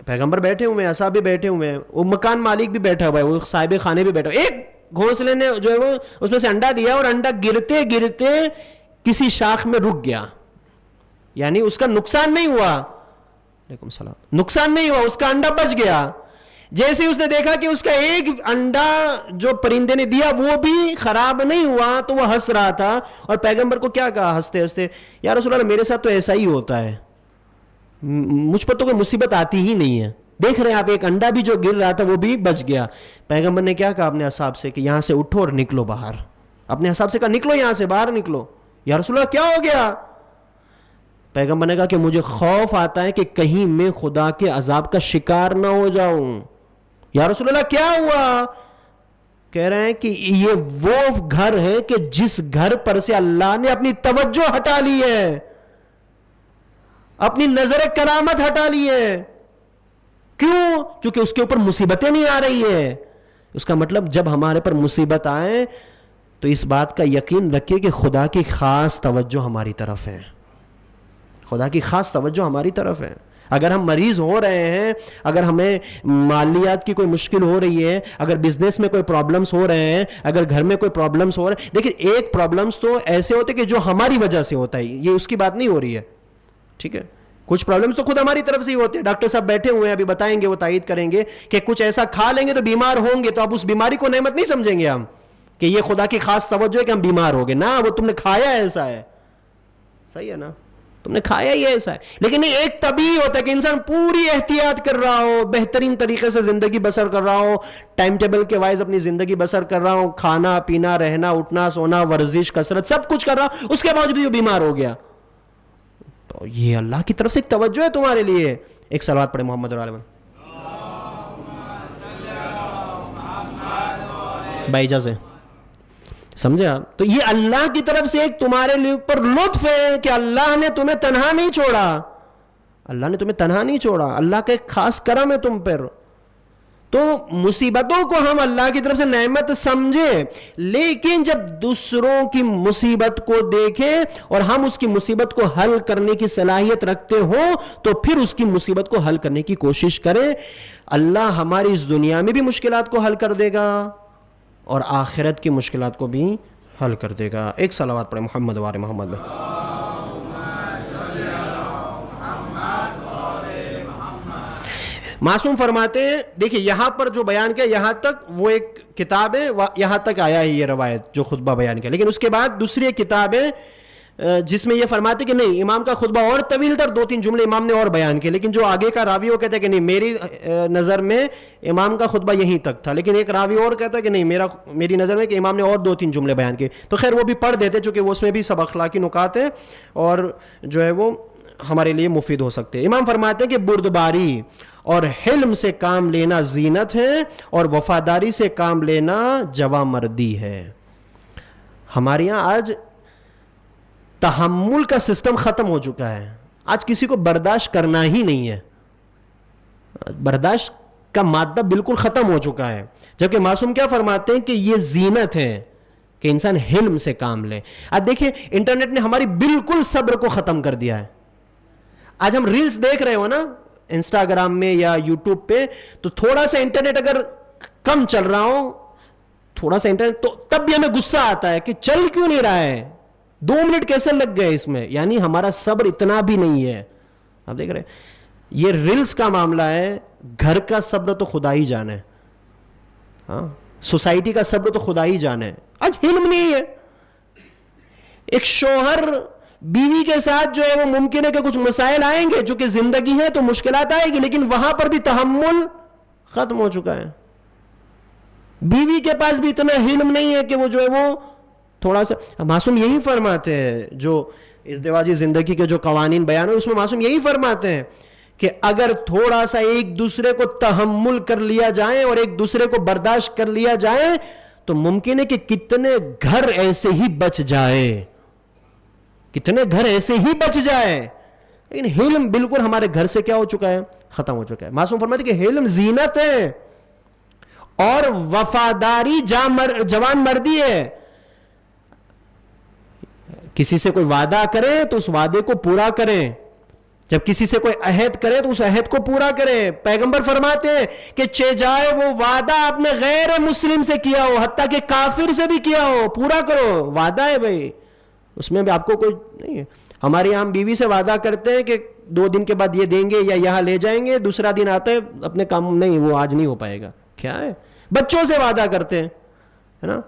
Speaker 1: پیغمبر بیٹھے ہوئے ہیں، اصحاب بھی بیٹھے ہوئے ہیں، وہ مکان مالک بھی بیٹھا ہوا ہے، وہ صاحب خانے بھی بیٹھا ہوا ہے. ایک گھونسلے نے جو ہے وہ اس میں سے انڈا دیا اور انڈا گرتے گرتے کسی شاخ میں رک گیا. یعنی اس کا نقصان نہیں ہوا، علیکم السلام، نقصان نہیں ہوا، اس کا انڈا بچ گیا. جیسے ہی اس نے دیکھا کہ اس کا ایک انڈا جو پرندے نے دیا وہ بھی خراب نہیں ہوا تو وہ ہنس رہا تھا. اور پیغمبر کو کیا کہا ہنستے ہنستے، یا رسول اللہ میرے ساتھ تو ایسا ہی ہوتا ہے، مجھ پر تو کوئی مصیبت آتی ہی نہیں ہے. دیکھ رہے ہیں آپ، ایک انڈا بھی جو گر رہا تھا وہ بھی بچ گیا. پیغمبر نے کیا کہا اپنے اصحاب سے کہ یہاں سے اٹھو اور نکلو باہر. اپنے اصحاب سے کہا نکلو یہاں سے، باہر نکلو. یا رسول اللہ کیا ہو گیا؟ پیغمبر نے کہا کہ مجھے خوف آتا ہے کہ کہیں میں خدا کے عذاب کا شکار نہ ہو جاؤں. یا رسول اللہ کیا ہوا؟ کہہ رہے ہیں کہ یہ وہ گھر ہے کہ جس گھر پر سے اللہ نے اپنی توجہ ہٹا لی ہے، اپنی نظر کرامت ہٹا لی ہے. کیوں؟ کیونکہ اس کے اوپر مصیبتیں نہیں آ رہی ہے. اس کا مطلب جب ہمارے پر مصیبت آئے تو اس بات کا یقین رکھیے کہ خدا کی خاص توجہ ہماری طرف ہے، خدا کی خاص توجہ ہماری طرف ہے. اگر ہم مریض ہو رہے ہیں، اگر ہمیں مالیات کی کوئی مشکل ہو رہی ہے، اگر بزنس میں کوئی پرابلمز ہو رہے ہیں، اگر گھر میں کوئی پرابلمز ہو رہے ہیں، دیکھیں ایک پرابلمز تو ایسے ہوتے کہ جو ہماری وجہ سے ہوتا ہے، یہ اس کی بات نہیں ہو رہی ہے، ٹھیک ہے. کچھ پرابلمز تو خود ہماری طرف سے ہی ہوتے ہیں. ڈاکٹر صاحب بیٹھے ہوئے ہیں، ابھی بتائیں گے، وہ تائید کریں گے کہ کچھ ایسا کھا لیں گے تو بیمار ہوں گے، تو اب اس بیماری کو نعمت نہیں سمجھیں گے ہم کہ یہ خدا کی خاص توجہ ہے کہ ہم بیمار ہو گئے. نہ، وہ تم نے کھایا ایسا ہے، صحیح ہے نا، تم نے کھایا ہی ایسا ہے. لیکن ایک طبیعی ہوتا ہے کہ انسان پوری احتیاط کر رہا ہو، بہترین طریقے سے زندگی بسر کر رہا ہو، ٹائم ٹیبل کے وائز اپنی زندگی بسر کر رہا ہو، کھانا پینا رہنا اٹھنا سونا ورزش کثرت سب کچھ کر رہا ہو، اس کے باوجود بھی وہ بیمار ہو گیا. تو یہ اللہ کی طرف سے ایک توجہ ہے تمہارے لیے. ایک صلوات پڑھے محمد اور عالم بھائی جا سے، سمجھے آپ؟ تو یہ اللہ کی طرف سے ایک تمہارے لیے پر لطف ہے کہ اللہ نے تمہیں تنہا نہیں چھوڑا، اللہ نے تمہیں تنہا نہیں چھوڑا، اللہ کا ایک خاص کرم ہے تم پر. تو مصیبتوں کو ہم اللہ کی طرف سے نعمت سمجھے، لیکن جب دوسروں کی مصیبت کو دیکھیں اور ہم اس کی مصیبت کو حل کرنے کی صلاحیت رکھتے ہوں تو پھر اس کی مصیبت کو حل کرنے کی کوشش کریں. اللہ ہماری اس دنیا میں بھی مشکلات کو حل کر دے گا اور آخرت کی مشکلات کو بھی حل کر دے گا. ایک صلوات پڑھیں محمد وآل محمد میں. معصوم فرماتے ہیں، دیکھیں یہاں پر جو بیان کیا یہاں تک وہ ایک کتاب ہے، یہاں تک آیا ہے یہ روایت جو خطبہ بیان کیا، لیکن اس کے بعد دوسری ایک کتاب ہے جس میں یہ فرماتے کہ نہیں امام کا خطبہ اور طویل تر 2-3 جملے امام نے اور بیان کیے، لیکن جو آگے کا راوی وہ کہتا ہے کہ نہیں میری نظر میں امام کا خطبہ یہیں تک تھا، لیکن ایک راوی اور کہتا ہے کہ نہیں میری نظر میں کہ امام نے اور 2-3 جملے بیان کیے. تو خیر وہ بھی پڑھ دیتے چونکہ وہ اس میں بھی سب اخلاقی نکات ہیں اور جو ہے وہ ہمارے لیے مفید ہو سکتے ہیں. امام فرماتے ہیں کہ بردباری اور حلم سے کام لینا زینت ہے اور وفاداری سے کام لینا جوامردی ہے. ہمارے یہاں آج تحمل کا سسٹم ختم ہو چکا ہے. آج کسی کو برداشت کرنا ہی نہیں ہے، برداشت کا مادہ بالکل ختم ہو چکا ہے. جبکہ معصوم کیا فرماتے ہیں کہ یہ زینت ہے کہ انسان حلم سے کام لے. آج دیکھیں انٹرنیٹ نے ہماری بالکل صبر کو ختم کر دیا ہے. آج ہم ریلز دیکھ رہے ہو نا انسٹاگرام میں یا یوٹیوب پہ، تو تھوڑا سا انٹرنیٹ اگر کم چل رہا ہو، تھوڑا سا انٹرنیٹ، تو تب بھی ہمیں غصہ آتا ہے کہ چل کیوں نہیں رہا ہے، 2 منٹ کیسے لگ گئے اس میں. یعنی ہمارا صبر اتنا بھی نہیں ہے. آپ دیکھ رہے ہیں یہ ریلز کا معاملہ ہے. گھر کا صبر تو خدا ہی جانے، ہاں سوسائٹی کا صبر تو خدا ہی جانے. آج حلم نہیں ہے. ایک شوہر بیوی کے ساتھ جو ہے وہ ممکن ہے کہ کچھ مسائل آئیں گے، چونکہ زندگی ہے تو مشکلات آئے گی، لیکن وہاں پر بھی تحمل ختم ہو چکا ہے. بیوی کے پاس بھی اتنا حلم نہیں ہے کہ وہ جو ہے وہ تھوڑا سا. معصوم یہی فرماتے ہیں جو ازدواجی زندگی کے جو قوانین بیان ہیں اس میں معصوم یہی فرماتے ہیں کہ اگر تھوڑا سا ایک دوسرے کو تحمل کر لیا جائے اور ایک دوسرے کو برداشت کر لیا جائے تو ممکن ہے کہ کتنے گھر ایسے ہی بچ جائے، کتنے گھر ایسے ہی بچ جائے. لیکن حلم بالکل ہمارے گھر سے کیا ہو چکا ہے، ختم ہو چکا ہے. معصوم فرماتے کہ حلم زینت ہے اور وفاداری جوان مردی ہے. کسی سے کوئی وعدہ کرے تو اس وعدے کو پورا کریں، جب کسی سے کوئی عہد کرے تو اس عہد کو پورا کریں. پیغمبر فرماتے ہیں کہ چاہے وہ وعدہ آپ نے غیر مسلم سے کیا ہو، حتیٰ کہ کافر سے بھی کیا ہو، پورا کرو. وعدہ ہے بھائی، اس میں بھی آپ کو کوئی نہیں ہے. ہمارے یہاں ہم بیوی سے وعدہ کرتے ہیں کہ 2 دن کے بعد یہ دیں گے یا یہاں لے جائیں گے، دوسرا دن آتا ہے اپنے کام نہیں، وہ آج نہیں ہو پائے گا. کیا ہے، بچوں سے وعدہ کرتے ہیں، ہے نا.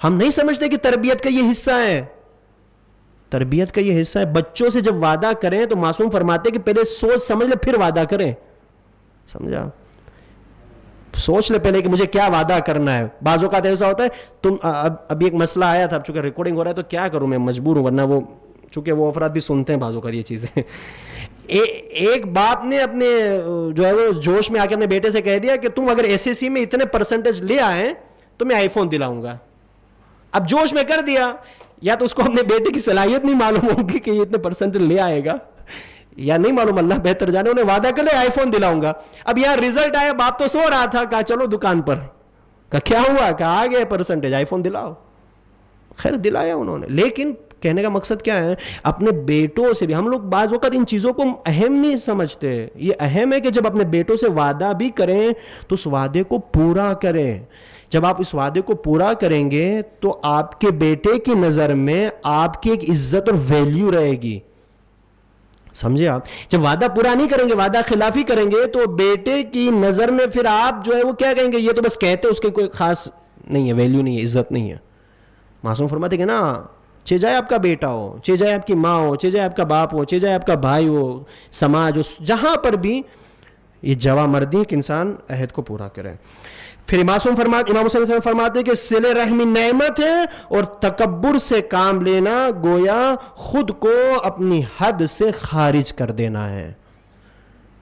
Speaker 1: ہم نہیں سمجھتے کہ تربیت کا یہ حصہ ہے، تربیت کا یہ حصہ ہے. بچوں سے جب وعدہ کریں تو معصوم فرماتے کہ پہلے سوچ سمجھ لے پھر وعدہ کریں. سمجھا، سوچ لے پہلے کہ مجھے کیا وعدہ کرنا ہے. بعض اوقات ایسا ہوتا ہے تم ابھی ایک مسئلہ آیا تھا، اب چونکہ ریکارڈنگ ہو رہا ہے تو کیا کروں میں، مجبور ہوں، ورنہ وہ چونکہ وہ افراد بھی سنتے ہیں بعض اوقات یہ چیزیں. ایک باپ نے اپنے جو ہے وہ جوش میں آ کے اپنے بیٹے سے کہہ دیا کہ تم اگر ایس ایس سی میں اتنے پرسنٹیج لے آئے تو میں آئی فون دلاؤں گا. اب جوش میں کر دیا، یا تو اس کو اپنے بیٹے کی صلاحیت نہیں معلوم ہوگی کہ یہ اتنے پرسنٹیج لے آئے گا، یا نہیں معلوم، اللہ بہتر جانے، انہیں وعدہ کر لے آئی فون دلاؤں گا. اب یہاں رزلٹ آیا، باپ تو سو رہا تھا، کہا چلو دکان پر، کہا کیا ہوا، کہا آ گئے پرسنٹیج، آئی فون دلاؤ. خیر دلایا انہوں نے. لیکن کہنے کا مقصد کیا ہے، اپنے بیٹوں سے بھی ہم لوگ بعض اوقات ان چیزوں کو اہم نہیں سمجھتے. یہ اہم ہے کہ جب اپنے بیٹوں سے وعدہ بھی کریں تو اس وعدے کو پورا کریں. جب آپ اس وعدے کو پورا کریں گے تو آپ کے بیٹے کی نظر میں آپ کی ایک عزت اور ویلیو رہے گی. سمجھے آپ، جب وعدہ پورا نہیں کریں گے، وعدہ خلافی کریں گے تو بیٹے کی نظر میں پھر آپ جو ہے وہ کیا کہیں گے، یہ تو بس کہتے، اس کے کوئی خاص نہیں ہے، ویلیو نہیں ہے، عزت نہیں ہے. معصوم فرماتے کہ نا، چاہے جائے آپ کا بیٹا ہو، چاہے جائے آپ کی ماں ہو، چاہے جائے آپ کا باپ ہو، چاہے جائے آپ کا بھائی ہو، سماج ہو، جہاں پر بھی یہ جوامردی کہ انسان عہد کو پورا کرے. پھر امام صلی اللہ علیہ وسلم فرماتے ہیں کہ صلہ رحمی نعمت ہے اور تکبر سے کام لینا گویا خود کو اپنی حد سے خارج کر دینا ہے.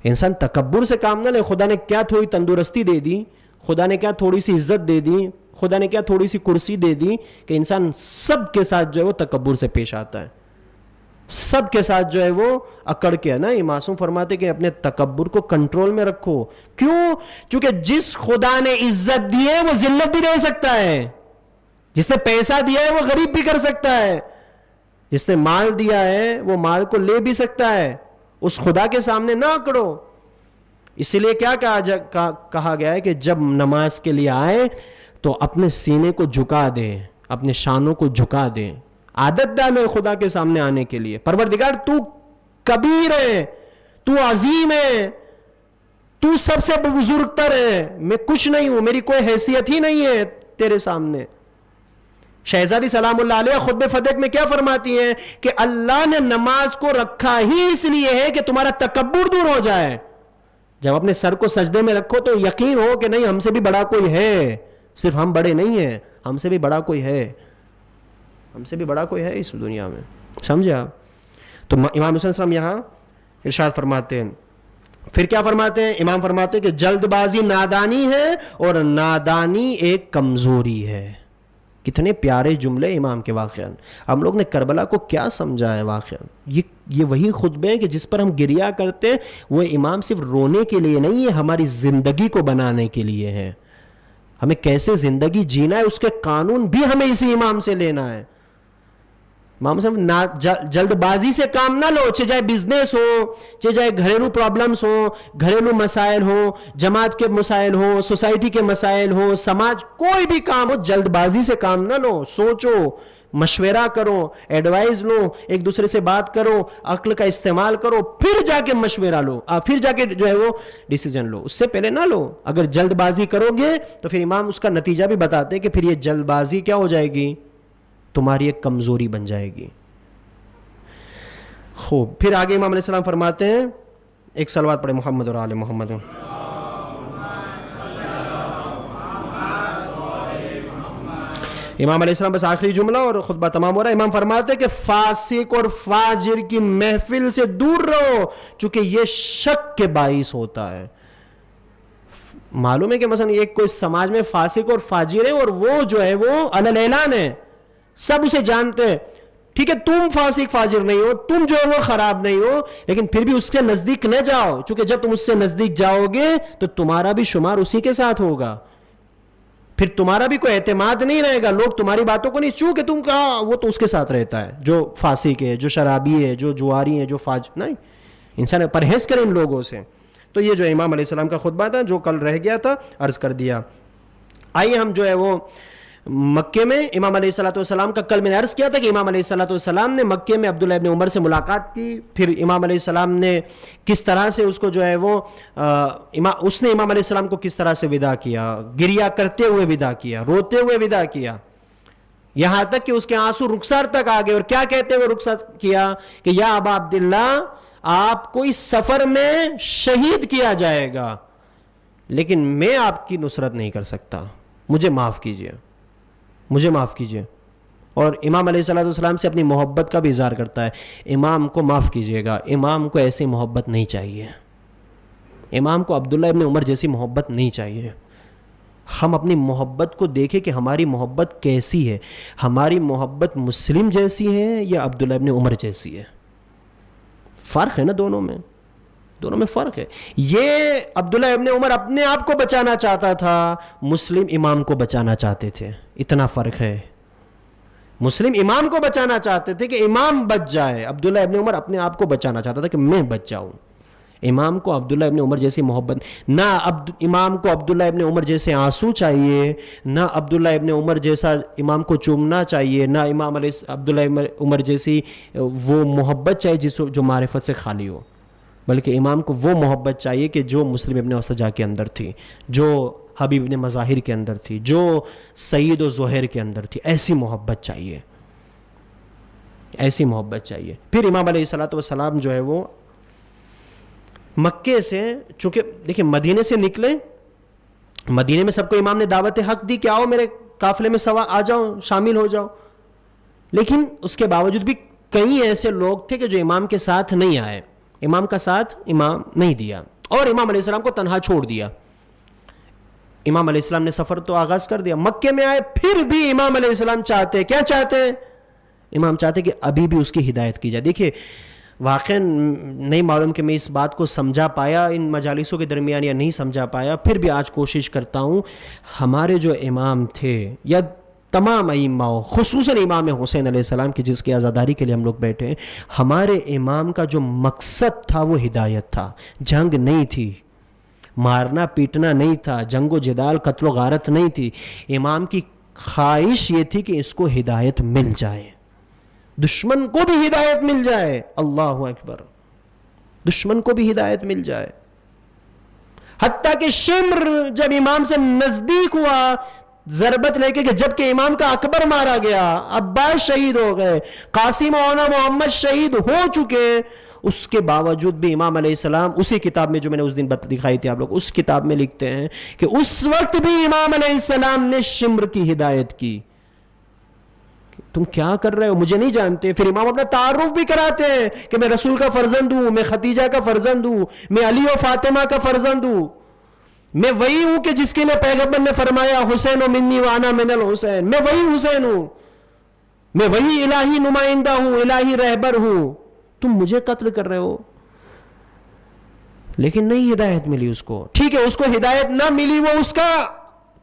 Speaker 1: انسان تکبر سے کام نہ لے. خدا نے کیا تھوڑی تندرستی دے دی، خدا نے کیا تھوڑی سی عزت دے دی، خدا نے کیا تھوڑی سی کرسی دے دی کہ انسان سب کے ساتھ جو ہے وہ تکبر سے پیش آتا ہے، سب کے ساتھ جو ہے وہ اکڑ کے. نا یہ معصوم فرماتے کہ اپنے تکبر کو کنٹرول میں رکھو. کیوں؟ چونکہ جس خدا نے عزت دی ہے وہ ذلت بھی دے سکتا ہے، جس نے پیسہ دیا ہے وہ غریب بھی کر سکتا ہے، جس نے مال دیا ہے وہ مال کو لے بھی سکتا ہے. اس خدا کے سامنے نہ اکڑو. اسی لیے کیا کہا گیا ہے کہ جب نماز کے لیے آئے تو اپنے سینے کو جھکا دیں، اپنے شانوں کو جھکا دیں، عادت ڈالیں خدا کے سامنے آنے کے لیے. پروردگار تو کبیر ہے، تو عظیم ہے، تو سب سے بزرگ تر ہے، میں کچھ نہیں ہوں، میری کوئی حیثیت ہی نہیں ہے تیرے سامنے. شہزادی سلام اللہ علیہ خطبہ فتح میں کیا فرماتی ہیں کہ اللہ نے نماز کو رکھا ہی اس لیے ہے کہ تمہارا تکبر دور ہو جائے. جب اپنے سر کو سجدے میں رکھو تو یقین ہو کہ نہیں، ہم سے بھی بڑا کوئی ہے، صرف ہم بڑے نہیں ہیں، ہم سے بھی بڑا کوئی ہے، ہم سے بھی بڑا کوئی ہے اس دنیا میں. سمجھے آپ؟ تو امام حسین علیہ السلام یہاں ارشاد فرماتے ہیں. پھر کیا فرماتے ہیں؟ امام فرماتے ہیں کہ جلد بازی نادانی ہے اور نادانی ایک کمزوری ہے. کتنے پیارے جملے امام کے واقعاً. ہم لوگ نے کربلا کو کیا سمجھا ہے واقعاً؟ یہ وہی خطبے ہیں کہ جس پر ہم گریا کرتے ہیں. وہ امام صرف رونے کے لیے نہیں ہے، ہماری زندگی کو بنانے کے لیے ہے. ہمیں کیسے زندگی جینا ہے اس کے قانون بھی ہمیں اسی امام سے لینا ہے. امام صاحب جلد بازی سے کام نہ لو، چاہے بزنس ہو، چاہے گھریلو پرابلمز ہو، گھریلو مسائل ہو، جماعت کے مسائل ہو، سوسائٹی کے مسائل ہو، سماج کوئی بھی کام ہو، جلد بازی سے کام نہ لو. سوچو، مشورہ کرو، ایڈوائز لو، ایک دوسرے سے بات کرو، عقل کا استعمال کرو، پھر جا کے مشورہ لو، پھر جا کے جو ہے وہ ڈیسیجن لو. اس سے پہلے نہ لو. اگر جلد بازی کرو گے تو پھر امام اس کا نتیجہ بھی بتاتے ہیں کہ پھر یہ جلد بازی کیا ہو جائے گی؟ تمہاری ایک کمزوری بن جائے گی. خوب. پھر آگے امام علیہ السلام فرماتے ہیں، ایک صلوات پڑھے محمد اور آل محمد. امام علیہ السلام بس آخری جملہ اور خطبہ تمام ہو رہا ہے. امام فرماتے ہیں کہ فاسق اور فاجر کی محفل سے دور رہو، چونکہ یہ شک کے باعث ہوتا ہے. معلوم ہے کہ مثلا ایک کوئی سماج میں فاسق اور فاجر ہے اور وہ جو ہے وہ علل اعلان ہے، سب اسے جانتے ہیں. ٹھیک ہے، تم فاسق فاجر نہیں ہو، تم جو ہے وہ خراب نہیں ہو، لیکن پھر بھی اس کے نزدیک نہ جاؤ، چونکہ جب تم اس سے نزدیک جاؤ گے تو تمہارا بھی شمار اسی کے ساتھ ہوگا. پھر تمہارا بھی کوئی اعتماد نہیں رہے گا، لوگ تمہاری باتوں کو نہیں، چونکہ تم کہا وہ تو اس کے ساتھ رہتا ہے جو فاسق ہے، جو شرابی ہے، جو جواری ہے، جو فاجر. نہیں، انسان پرہیز کرے ان لوگوں سے. تو یہ جو امام علیہ السلام کا خطبہ تھا جو کل رہ گیا تھا عرض کر دیا. آئیے ہم جو ہے وہ مکے میں امام علیہ السلام کا، کل میں نے عرض کیا تھا کہ امام علیہ السلام نے مکے میں عبداللہ ابن عمر سے ملاقات کی. پھر امام علیہ السلام نے کس طرح سے اس کو جو ہے وہ اس نے امام علیہ السلام کو کس طرح سے ودا کیا، گریا کرتے ہوئے ودا کیا، روتے ہوئے ودا کیا، یہاں تک کہ اس کے آنسو رخسار تک آ گئے. اور کیا کہتے ہوئے رخصت کیا کہ یا ابا عبداللہ، آپ کو اس سفر میں شہید کیا جائے گا، لیکن میں آپ کی نصرت نہیں کر سکتا، مجھے معاف کیجیے، مجھے معاف کیجیے. اور امام علیہ السلام سے اپنی محبت کا بھی اظہار کرتا ہے. امام کو معاف کیجیے گا، امام کو ایسی محبت نہیں چاہیے، امام کو عبداللہ ابن عمر جیسی محبت نہیں چاہیے. ہم اپنی محبت کو دیکھیں کہ ہماری محبت کیسی ہے. ہماری محبت مسلم جیسی ہے یا عبداللہ ابن عمر جیسی ہے؟ فرق ہے نا دونوں میں فرق ہے. یہ عبداللہ ابن عمر اپنے آپ کو بچانا چاہتا تھا، مسلم امام کو بچانا چاہتے تھے. اتنا فرق ہے. مسلم امام کو بچانا چاہتے تھے کہ امام بچ جائے، عبداللہ ابن عمر اپنے آپ کو بچانا چاہتا تھا کہ میں بچ جاؤں. امام کو عبداللہ ابن عمر جیسی محبت نہ، امام کو عبداللہ ابن عمر جیسے آنسو چاہیے، نہ عبداللہ ابن عمر جیسا امام کو چومنا چاہیے، نہ امام عبداللہ عمر جیسی وہ محبت چاہیے جو معرفت سے خالی ہو، بلکہ امام کو وہ محبت چاہیے کہ جو مسلم ابن سجا کے اندر تھی، جو حبیب ابن مظاہر کے اندر تھی، جو سعید و زہیر کے اندر تھی. ایسی محبت چاہیے، ایسی محبت چاہیے. پھر امام علیہ السلام جو ہے وہ مکے سے، چونکہ دیکھیں مدینے سے نکلے، مدینے میں سب کو امام نے دعوت حق دی کہ آؤ میرے قافلے میں آ جاؤ، شامل ہو جاؤ. لیکن اس کے باوجود بھی کئی ایسے لوگ تھے کہ جو امام کے ساتھ نہیں آئے، امام کا ساتھ امام نہیں دیا اور امام علیہ السلام کو تنہا چھوڑ دیا. امام علیہ السلام نے سفر تو آغاز کر دیا، مکے میں آئے، پھر بھی امام علیہ السلام چاہتے، کیا چاہتے ہیں؟ امام چاہتے کہ ابھی بھی اس کی ہدایت کی جائے. دیکھیے واقعا نہیں معلوم کہ میں اس بات کو سمجھا پایا ان مجالسوں کے درمیان یا نہیں سمجھا پایا، پھر بھی آج کوشش کرتا ہوں. ہمارے جو امام تھے یا تمام ائمہ، خصوصاً امام حسین علیہ السلام کی جس کی عزاداری کے لیے ہم لوگ بیٹھے ہیں، ہمارے امام کا جو مقصد تھا وہ ہدایت تھا، جنگ نہیں تھی. مارنا پیٹنا نہیں تھا، جنگ و جدال قتل و غارت نہیں تھی. امام کی خواہش یہ تھی کہ اس کو ہدایت مل جائے، دشمن کو بھی ہدایت مل جائے. اللہ اکبر، دشمن کو بھی ہدایت مل جائے. حتیٰ کہ شمر جب امام سے نزدیک ہوا ضربت لے کے، کہ جب کہ امام کا اکبر مارا گیا، عباس شہید ہو گئے، قاسم اونا محمد شہید ہو چکے، اس کے باوجود بھی امام علیہ السلام اسی کتاب میں جو میں نے اس دن دکھائی تھی آپ لوگ، اس کتاب میں لکھتے ہیں کہ اس وقت بھی امام علیہ السلام نے شمر کی ہدایت کی. تم کیا کر رہے ہو، مجھے نہیں جانتے؟ پھر امام اپنا تعارف بھی کراتے ہیں کہ میں رسول کا فرزند ہوں، میں خدیجہ کا فرزند ہوں، میں علی و فاطمہ کا فرزند ہوں، میں وہی ہوں کہ جس کے لیے پیغمبر نے فرمایا حسین و منی وانا من الحسین، میں وہی حسین ہوں، میں وہی الہی نمائندہ ہوں، الہی رہبر ہوں، تم مجھے قتل کر رہے ہو. لیکن نہیں ہدایت ملی اس کو. ٹھیک ہے، اس کو ہدایت نہ ملی، وہ اس کا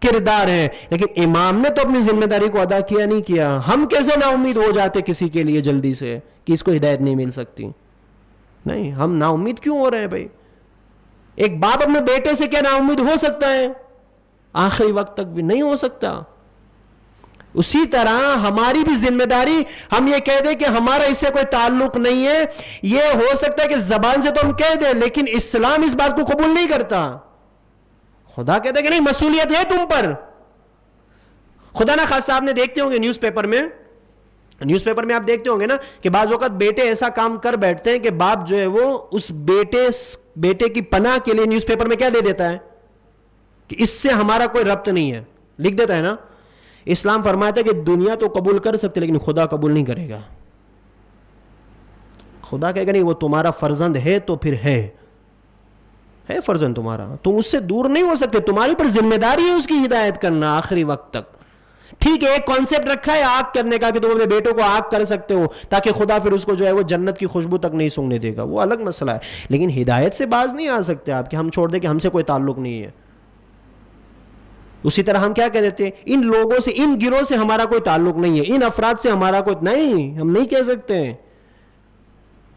Speaker 1: کردار ہے، لیکن امام نے تو اپنی ذمہ داری کو ادا کیا نہیں کیا. ہم کیسے نا امید ہو جاتے کسی کے لیے جلدی سے کہ اس کو ہدایت نہیں مل سکتی؟ نہیں، ہم نا امید کیوں ہو رہے ہیں بھائی؟ ایک باپ اپنے بیٹے سے کیا نا امید ہو سکتا ہے؟ آخری وقت تک بھی نہیں ہو سکتا. اسی طرح ہماری بھی ذمہ داری، ہم یہ کہہ دیں کہ ہمارا اس سے کوئی تعلق نہیں ہے، یہ ہو سکتا ہے کہ زبان سے تو ہم کہہ دیں، لیکن اسلام اس بات کو قبول نہیں کرتا. خدا کہتا ہے کہ نہیں، مسئولیت ہے تم پر. خدا نہ خواستہ آپ نے دیکھتے ہوں گے نیوز پیپر میں آپ دیکھتے ہوں گے نا کہ بعض اوقات بیٹے ایسا کام کر بیٹھتے ہیں کہ باپ جو ہے وہ اس بیٹے کی پناہ کے لیے نیوز پیپر میں کیا دے دیتا ہے کہ اس سے ہمارا کوئی ربط نہیں ہے، لکھ دیتا ہے نا. اسلام فرماتا ہے کہ دنیا تو قبول کر سکتے لیکن خدا قبول نہیں کرے گا. خدا کہے گا نہیں، وہ تمہارا فرزند ہے تو پھر ہے فرزند تمہارا، تم اس سے دور نہیں ہو سکتے، تمہاری پر ذمہ داری ہے اس کی ہدایت کرنا آخری وقت تک. ٹھیک ہے، ایک کانسیپٹ رکھا ہے آگ کرنے کا کہ تم اپنے بیٹوں کو آگ کر سکتے ہو تاکہ خدا پھر اس کو جو ہے وہ جنت کی خوشبو تک نہیں سونگنے دے گا، وہ الگ مسئلہ ہے. لیکن ہدایت سے باز نہیں آ سکتے آپ کہ ہم چھوڑ دیں کہ ہم سے کوئی تعلق نہیں ہے. اسی طرح ہم کیا کہہ دیتے ہیں، ان لوگوں سے، ان گروہ سے ہمارا کوئی تعلق نہیں ہے، ان افراد سے ہمارا کوئی نہیں، ہم نہیں کہہ سکتے.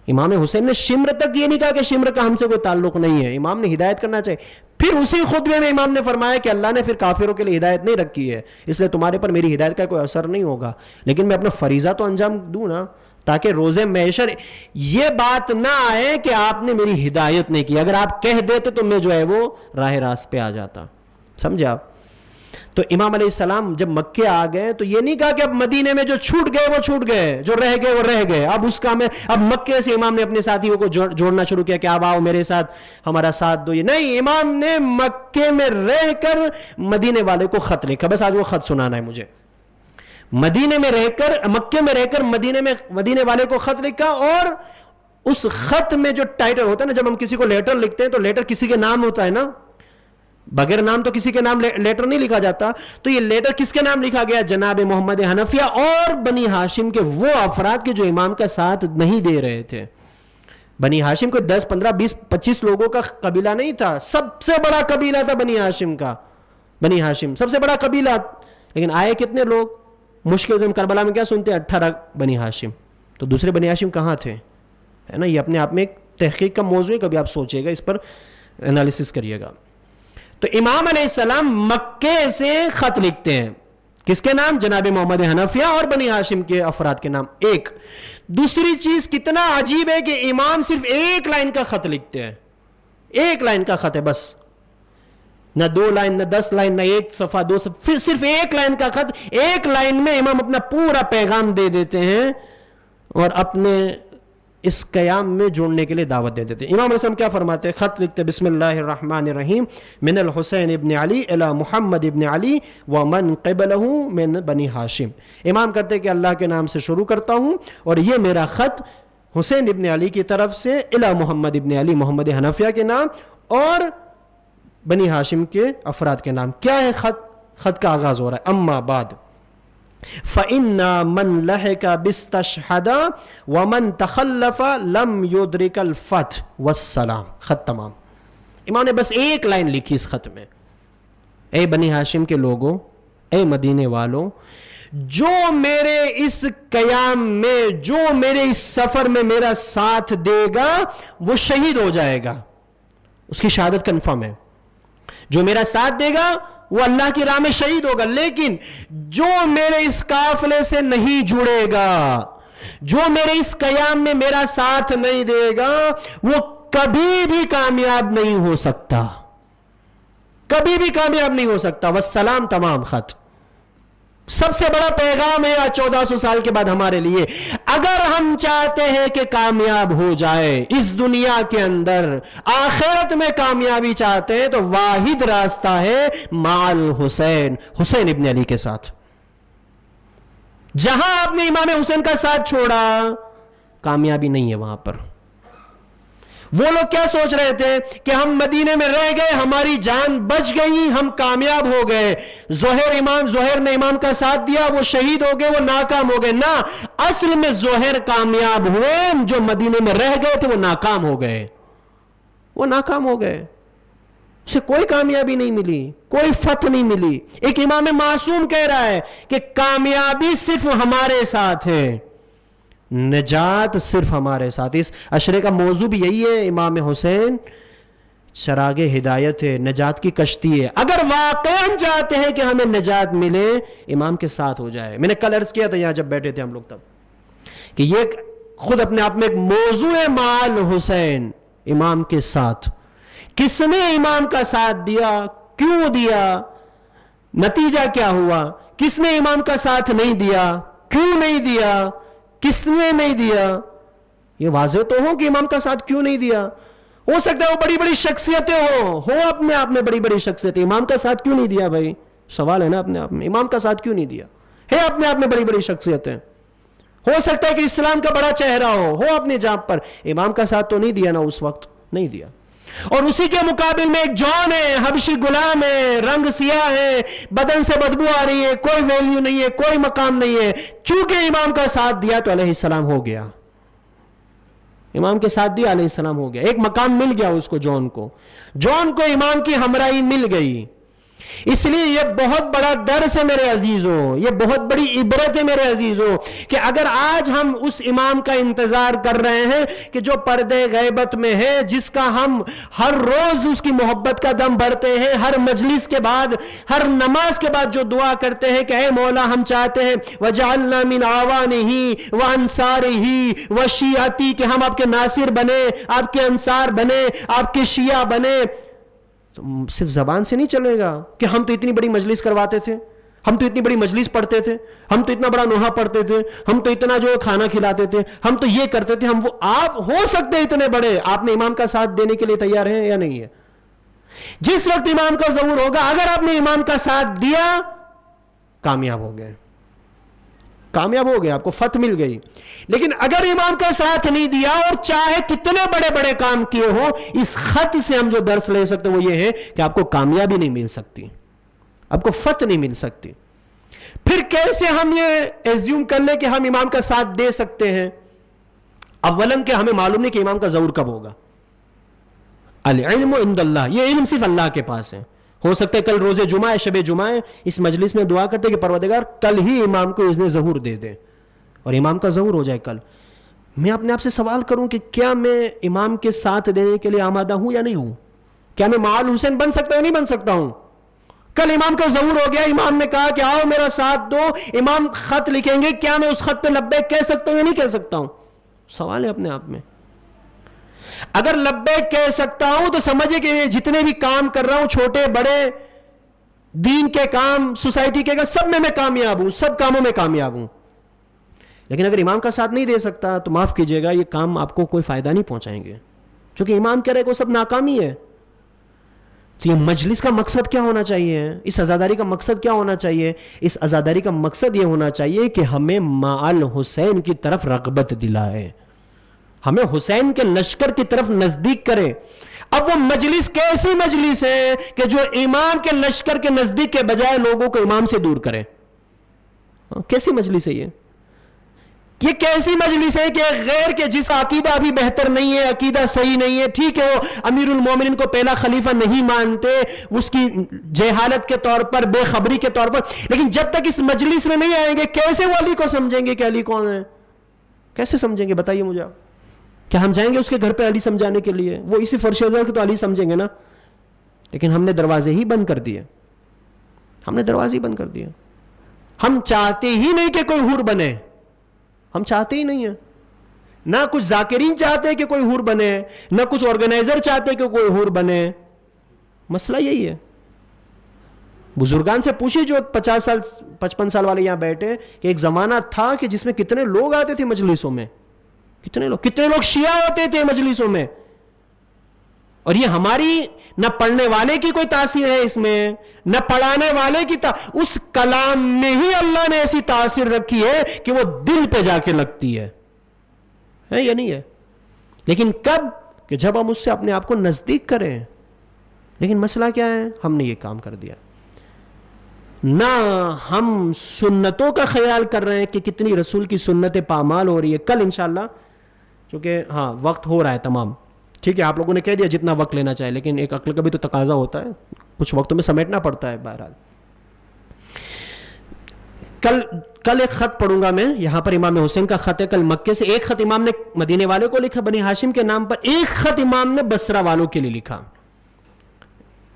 Speaker 1: امام حسین نے شمر تک یہ نہیں کہا کہ شمر کا ہم سے کوئی تعلق نہیں ہے. امام نے ہدایت کرنا چاہیے. پھر اسی خطبے میں امام نے فرمایا کہ اللہ نے پھر کافروں کے لیے ہدایت نہیں رکھی ہے، اس لیے تمہارے پر میری ہدایت کا کوئی اثر نہیں ہوگا، لیکن میں اپنا فریضہ تو انجام دوں نا، تاکہ روز محشر یہ بات نہ آئے کہ آپ نے میری ہدایت نہیں کی. اگر آپ کہہ دیتے تو میں جو ہے وہ راہ راست پہ آ جاتا. سمجھے آپ؟ تو امام علیہ السلام جب مکے آ گئے تو یہ نہیں کہا کہ اب مدینے میں جو چھوٹ گئے وہ چھوٹ گئے، جو رہ گئے وہ رہ گئے، اب اس کام ہے. اب مکے سے امام نے اپنے ساتھیوں کو جوڑنا شروع کیا کہ اب آؤ میرے ساتھ، ہمارا ساتھ دو. یہ نہیں، امام نے مکے میں رہ کر مدینے والے کو خط لکھا. بس آج وہ خط سنانا ہے مجھے. مدینے میں رہ کر، مکے میں رہ کر مدینے والے کو خط لکھا، اور اس خط میں جو ٹائٹل ہوتا ہے نا، جب ہم کسی کو لیٹر لکھتے ہیں تو لیٹر کسی کے نام ہوتا ہے نا، بغیر نام تو کسی کے نام لیٹر نہیں لکھا جاتا. تو یہ لیٹر کس کے نام لکھا گیا؟ جناب محمد حنفیہ اور بنی ہاشم کے وہ افراد کے جو امام کا ساتھ نہیں دے رہے تھے. بنی ہاشم کو 10 15 20 25 لوگوں کا قبیلہ نہیں تھا، سب سے بڑا قبیلہ تھا بنی ہاشم کا. بنی ہاشم سب سے بڑا قبیلہ، لیکن آئے کتنے لوگ؟ مشکل سے ہم کربلا میں کیا سنتے ہیں 18 بنی ہاشم. تو دوسرے بنی ہاشم کہاں تھے؟ ہے نا، یہ اپنے آپ میں ایک تحقیق کا موضوع ہے، کبھی آپ سوچئے گا، اس پر انالیسس کریے گا. تو امام علیہ السلام مکے سے خط لکھتے ہیں، کس کے نام؟ جناب محمد حنفیہ اور بنی ہاشم کے افراد کے نام. ایک دوسری چیز کتنا عجیب ہے کہ امام صرف ایک لائن کا خط لکھتے ہیں، ایک لائن کا خط ہے بس، نہ 2 لائن، نہ 10 لائن، نہ 1 صفحہ 2 صفحہ، پھر صرف ایک لائن کا خط. ایک لائن میں امام اپنا پورا پیغام دے دیتے ہیں اور اپنے اس قیام میں جوڑنے کے لیے دعوت دے دیتے ہیں. امام علیہ السلام کیا فرماتے ہیں؟ خط لکھتے بسم اللہ الرحمن الرحیم من الحسین ابن علی الی محمد ابن علی ومن قبلہ من بنی ہاشم. امام کہتے ہیں کہ اللہ کے نام سے شروع کرتا ہوں اور یہ میرا خط حسین ابن علی کی طرف سے الی محمد ابن علی، محمد حنفیہ کے نام، اور بنی ہاشم کے افراد کے نام. کیا ہے خط کا آغاز ہو رہا ہے، اما بعد فَإِنَّا مَنْ لَحِقَ بِاسْتَشْهَدَ وَمَنْ تَخَلَّفَ لَمْ يُدْرِكَ الْفَتْحَ وَالسَّلَامِ. خط تمام. امام نے بس ایک لائن لکھی اس خط میں، اے بنی ہاشم کے لوگوں، اے مدینے والوں، جو میرے اس قیام میں، جو میرے اس سفر میں میرا ساتھ دے گا وہ شہید ہو جائے گا، اس کی شہادت کنفرم ہے. جو میرا ساتھ دے گا وہ اللہ کی راہ میں شہید ہوگا، لیکن جو میرے اس قافلے سے نہیں جڑے گا، جو میرے اس قیام میں میرا ساتھ نہیں دے گا، وہ کبھی بھی کامیاب نہیں ہو سکتا، کبھی بھی کامیاب نہیں ہو سکتا۔ والسلام، تمام خط۔ سب سے بڑا پیغام ہے 1400 سال کے بعد ہمارے لیے، اگر ہم چاہتے ہیں کہ کامیاب ہو جائے اس دنیا کے اندر، آخرت میں کامیابی چاہتے ہیں، تو واحد راستہ ہے مع الحسین، حسین ابن علی کے ساتھ۔ جہاں آپ نے امام حسین کا ساتھ چھوڑا، کامیابی نہیں ہے وہاں پر۔ وہ لوگ کیا سوچ رہے تھے کہ ہم مدینے میں رہ گئے، ہماری جان بچ گئی، ہم کامیاب ہو گئے، زہیر نے امام کا ساتھ دیا، وہ شہید ہو گئے، وہ ناکام ہو گئے۔ نہ، اصل میں زہیر کامیاب ہوئے، جو مدینے میں رہ گئے تھے وہ ناکام ہو گئے، وہ ناکام ہو گئے، اسے کوئی کامیابی نہیں ملی، کوئی فتح نہیں ملی۔ ایک امام معصوم کہہ رہا ہے کہ کامیابی صرف ہمارے ساتھ ہے، نجات صرف ہمارے ساتھ۔ اس عشرے کا موضوع بھی یہی ہے، امام حسین چراغ ہدایت ہے، نجات کی کشتی ہے۔ اگر واقعاً چاہتے ہیں کہ ہمیں نجات ملے، امام کے ساتھ ہو جائے۔ میں نے کل عرض کیا تھا یہاں جب بیٹھے تھے ہم لوگ تب، کہ یہ خود اپنے آپ میں ایک موضوع ہے، مع الحسین، امام کے ساتھ۔ کس نے امام کا ساتھ دیا، کیوں دیا، نتیجہ کیا ہوا؟ کس نے امام کا ساتھ نہیں دیا، کیوں نہیں دیا، کس نے نہیں دیا؟ یہ واضح تو ہو کہ امام کا ساتھ کیوں نہیں دیا۔ ہو سکتا ہے وہ بڑی بڑی شخصیتیں ہو اپنے آپ میں بڑی بڑی شخصیتیں، امام کا ساتھ کیوں نہیں دیا؟ بھائی سوال ہے نا اپنے آپ میں، امام کا ساتھ کیوں نہیں دیا؟ ہے اپنے آپ میں بڑی بڑی شخصیتیں، ہو سکتا ہے کہ اسلام کا بڑا چہرہ ہو اپنے جان پر، امام کا ساتھ تو نہیں دیا نا، اس وقت نہیں دیا۔ اور اسی کے مقابل میں ایک جون ہے، حبشی غلام ہے، رنگ سیاہ ہے، بدن سے بدبو آ رہی ہے، کوئی ویلیو نہیں ہے، کوئی مقام نہیں ہے، چونکہ امام کا ساتھ دیا تو علیہ السلام ہو گیا، امام کے ساتھ دیا علیہ السلام ہو گیا، ایک مقام مل گیا اس کو، جون کو امام کی ہمراہی مل گئی۔ اس لیے یہ بہت بڑا درس ہے میرے عزیزوں، یہ بہت بڑی عبرت ہے میرے عزیزوں، کہ اگر آج ہم اس امام کا انتظار کر رہے ہیں کہ جو پردے غیبت میں ہے، جس کا ہم ہر روز اس کی محبت کا دم بھرتے ہیں، ہر مجلس کے بعد، ہر نماز کے بعد جو دعا کرتے ہیں کہ اے مولا ہم چاہتے ہیں وجعلنا من اعوانہ وانصارہ وشیعتی، کہ ہم آپ کے ناصر بنے، آپ کے انصار بنے، آپ کے شیعہ بنے، تو صرف زبان سے نہیں چلے گا کہ ہم تو اتنی بڑی مجلس کرواتے تھے، ہم تو اتنی بڑی مجلس پڑھتے تھے، ہم تو اتنا بڑا نوحہ پڑھتے تھے، ہم تو اتنا جو کھانا کھلاتے تھے، ہم تو یہ کرتے تھے، ہم وہ۔ آپ ہو سکتے اتنے بڑے، آپ نے امام کا ساتھ دینے کے لیے تیار ہیں یا نہیں ہے؟ جس وقت امام کا ظہور ہوگا، اگر آپ نے امام کا ساتھ دیا، کامیاب ہو گئے، کامیاب ہو گئے، آپ کو فتح مل گئی۔ لیکن اگر امام کا ساتھ نہیں دیا، اور چاہے کتنے بڑے بڑے کام کیے ہو، اس خط سے ہم جو درس لے سکتے وہ یہ ہے کہ آپ کو کامیابی نہیں مل سکتی، آپ کو فتح نہیں مل سکتی۔ پھر کیسے ہم یہ ایزیوم کر لیں کہ ہم امام کا ساتھ دے سکتے ہیں؟ اولاً کہ ہمیں معلوم نہیں کہ امام کا ظہور کب ہوگا۔ العلم عند اللہ، یہ علم صرف اللہ کے پاس ہے۔ ہو سکتا ہے کل روز جمعہ ہے، شب جمعہ ہے، اس مجلس میں دعا کرتے کہ پروردگار کل ہی امام کو اذن ظہور دے دے اور امام کا ظہور ہو جائے کل۔ میں اپنے آپ سے سوال کروں کہ کیا میں امام کے ساتھ دینے کے لیے آمادہ ہوں یا نہیں ہوں؟ کیا میں مع الحسین بن سکتا ہوں یا نہیں بن سکتا ہوں؟ کل امام کا ظہور ہو گیا، امام نے کہا کہ آؤ میرا ساتھ دو، امام خط لکھیں گے، کیا میں اس خط پہ لبیک کہہ سکتا ہوں یا نہیں کہہ سکتا ہوں؟ سوال ہے اپنے آپ میں۔ اگر لبیک کہہ سکتا ہوں تو سمجھے کہ میں جتنے بھی کام کر رہا ہوں، چھوٹے بڑے دین کے کام، سوسائٹی کے کام، سب میں کامیاب ہوں، سب کاموں میں کامیاب ہوں۔ لیکن اگر امام کا ساتھ نہیں دے سکتا تو معاف کیجئے گا، یہ کام آپ کو کوئی فائدہ نہیں پہنچائیں گے، کیونکہ امام کہہ رہے کہ وہ سب ناکامی ہے۔ تو یہ مجلس کا مقصد کیا ہونا چاہیے؟ اس عزاداری کا مقصد کیا ہونا چاہیے؟ اس عزاداری کا مقصد یہ ہونا چاہیے کہ ہمیں مع الحسین کی طرف رغبت دلائے، ہمیں حسین کے لشکر کی طرف نزدیک کرے۔ اب وہ مجلس کیسی مجلس ہے کہ جو امام کے لشکر کے نزدیک کے بجائے لوگوں کو امام سے دور کرے؟ کیسی مجلس ہے یہ کیسی مجلس ہے کہ غیر کے جس کا عقیدہ ابھی بہتر نہیں ہے، عقیدہ صحیح نہیں ہے، ٹھیک ہے وہ امیر المومنین کو پہلا خلیفہ نہیں مانتے، اس کی جہالت کے طور پر، بے خبری کے طور پر، لیکن جب تک اس مجلس میں نہیں آئیں گے کیسے وہ علی کو سمجھیں گے کہ علی کون ہے؟ کیسے سمجھیں گے؟ بتائیے مجھے آپ۔ کیا ہم جائیں گے اس کے گھر پہ علی سمجھانے کے لیے؟ وہ اسی فرش ازہر کو تو علی سمجھیں گے نا، لیکن ہم نے دروازے ہی بند کر دیے. ہم نے دروازے بند کر دیے. ہم چاہتے ہی نہیں کہ کوئی حور بنے. ہم چاہتے ہی نہیں ہیں. نہ کچھ ذاکرین چاہتے کہ کوئی حور بنے, نہ کچھ آرگنائزر چاہتے کہ کوئی حور بنے. مسئلہ یہی ہے. بزرگان سے پوچھے جو 50 سال 55 سال والے یہاں بیٹھے, کہ ایک زمانہ تھا کہ جس میں کتنے لوگ آتے تھے مجلسوں میں, کتنے لوگ شیعہ ہوتے تھے مجلسوں میں. اور یہ ہماری نہ پڑھنے والے کی کوئی تاثیر ہے اس میں, نہ پڑھانے والے کی اس کلام میں ہی اللہ نے ایسی تاثیر رکھی ہے کہ وہ دل پہ جا کے لگتی ہے یا نہیں ہے. لیکن کب؟ کہ جب ہم اس سے اپنے آپ کو نزدیک کریں. لیکن مسئلہ کیا ہے؟ ہم نے یہ کام کر دیا. نہ ہم سنتوں کا خیال کر رہے ہیں کہ کتنی رسول کی سنتیں پامال ہو رہی ہے. کل انشاءاللہ, چونکہ ہاں وقت ہو رہا ہے تمام, ٹھیک ہے, آپ لوگوں نے کہہ دیا جتنا وقت لینا چاہے, لیکن ایک عقل کا بھی تو تقاضا ہوتا ہے, کچھ وقتوں میں سمیٹنا پڑتا ہے. بہرحال کل ایک خط پڑھوں گا میں. یہاں پر امام حسین کا خط ہے, کل مکے سے. ایک خط امام نے مدینے والوں کو لکھا بنی ہاشم کے نام پر, ایک خط امام نے بصرہ والوں کے لیے لکھا.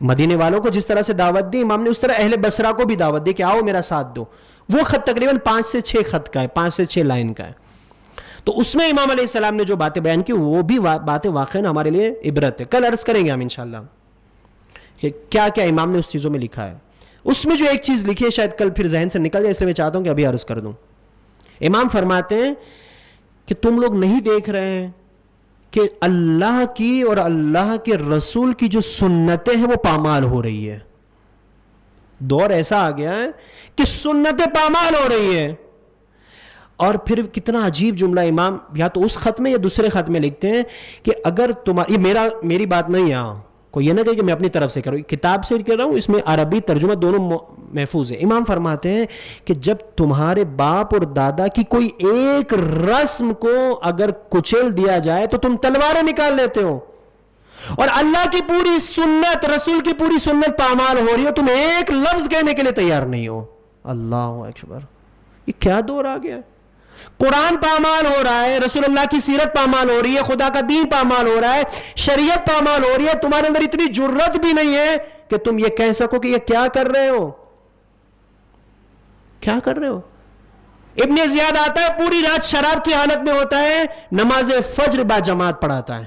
Speaker 1: مدینے والوں کو جس طرح سے دعوت دی امام نے, اس طرح اہل بصرہ کو بھی دعوت دی کہ آؤ میرا ساتھ دو. وہ خط تقریباً 5 سے 6 خط کا ہے, 5 سے 6 لائن کا ہے. تو اس میں امام علیہ السلام نے جو باتیں بیان کی وہ بھی باتیں واقعاً ہمارے لیے عبرت ہے. کل عرض کریں گے ہم انشاءاللہ کہ کیا کیا امام نے اس چیزوں میں لکھا ہے. اس میں جو ایک چیز لکھی ہے شاید کل پھر ذہن سے نکل جائے, اس لیے میں چاہتا ہوں کہ ابھی عرض کر دوں. امام فرماتے ہیں کہ تم لوگ نہیں دیکھ رہے ہیں کہ اللہ کی اور اللہ کے رسول کی جو سنتیں ہیں وہ پامال ہو رہی ہے. دور ایسا آ گیا ہے کہ سنتیں پامال ہو رہی ہے. اور پھر کتنا عجیب جملہ امام یا تو اس خط میں یا دوسرے خط میں لکھتے ہیں کہ اگر تمہاری, یہ میری بات نہیں ہے, کوئی یہ نہ کہے کہ میں اپنی طرف سے کر رہا ہوں, کتاب سے کر رہا ہوں, اس میں عربی ترجمہ دونوں محفوظ ہے. امام فرماتے ہیں کہ جب تمہارے باپ اور دادا کی کوئی ایک رسم کو اگر کچل دیا جائے تو تم تلواریں نکال لیتے ہو, اور اللہ کی پوری سنت, رسول کی پوری سنت پامال ہو رہی ہو, تم ایک لفظ کہنے کے لیے تیار نہیں ہو. اللہ اکبر, یہ کیا دور آ گیا. قرآن پامال ہو رہا ہے, رسول اللہ کی سیرت پامال ہو رہی ہے, خدا کا دین پامال ہو رہا ہے, شریعت پامال ہو رہی ہے. تمہارے اندر اتنی جرت بھی نہیں ہے کہ تم یہ کہہ سکو کہ یہ کیا کر رہے ہو, کیا کر رہے ہو. ابن زیاد آتا ہے پوری رات شراب کی حالت میں ہوتا ہے, نماز فجر با جماعت پڑھاتا ہے.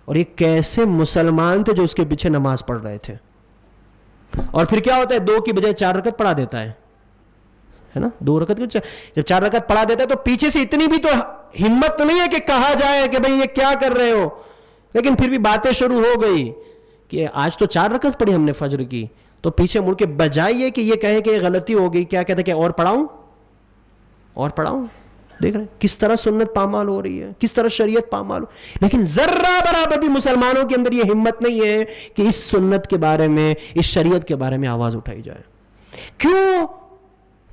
Speaker 1: اور یہ کیسے مسلمان تھے جو اس کے پیچھے نماز پڑھ رہے تھے. اور پھر کیا ہوتا ہے, 2 کی بجائے 4 رکعت پڑھا دیتا ہے نا. 2 رکعت جب 4 رکعت پڑھا دیتا ہے تو پیچھے سے اتنی بھی تو ہمت تو نہیں ہے کہ کہا جائے کہ بھئی یہ کیا کر رہے ہو. لیکن پھر بھی باتیں شروع ہو گئی کہ آج تو 4 رکعت پڑھی ہم نے فجر کی, تو پیچھے مڑ کے بجائے یہ کہ یہ کہیں کہ یہ غلطی ہو گئی, کیا کہتے کہ اور پڑھاؤں. دیکھ رہے ہیں کس طرح سنت پامال ہو رہی ہے, کس طرح شریعت پامال ہو. لیکن ذرہ برابر بھی مسلمانوں کے اندر یہ ہمت نہیں ہے کہ اس سنت کے بارے میں, اس شریعت کے بارے میں آواز اٹھائی جائے.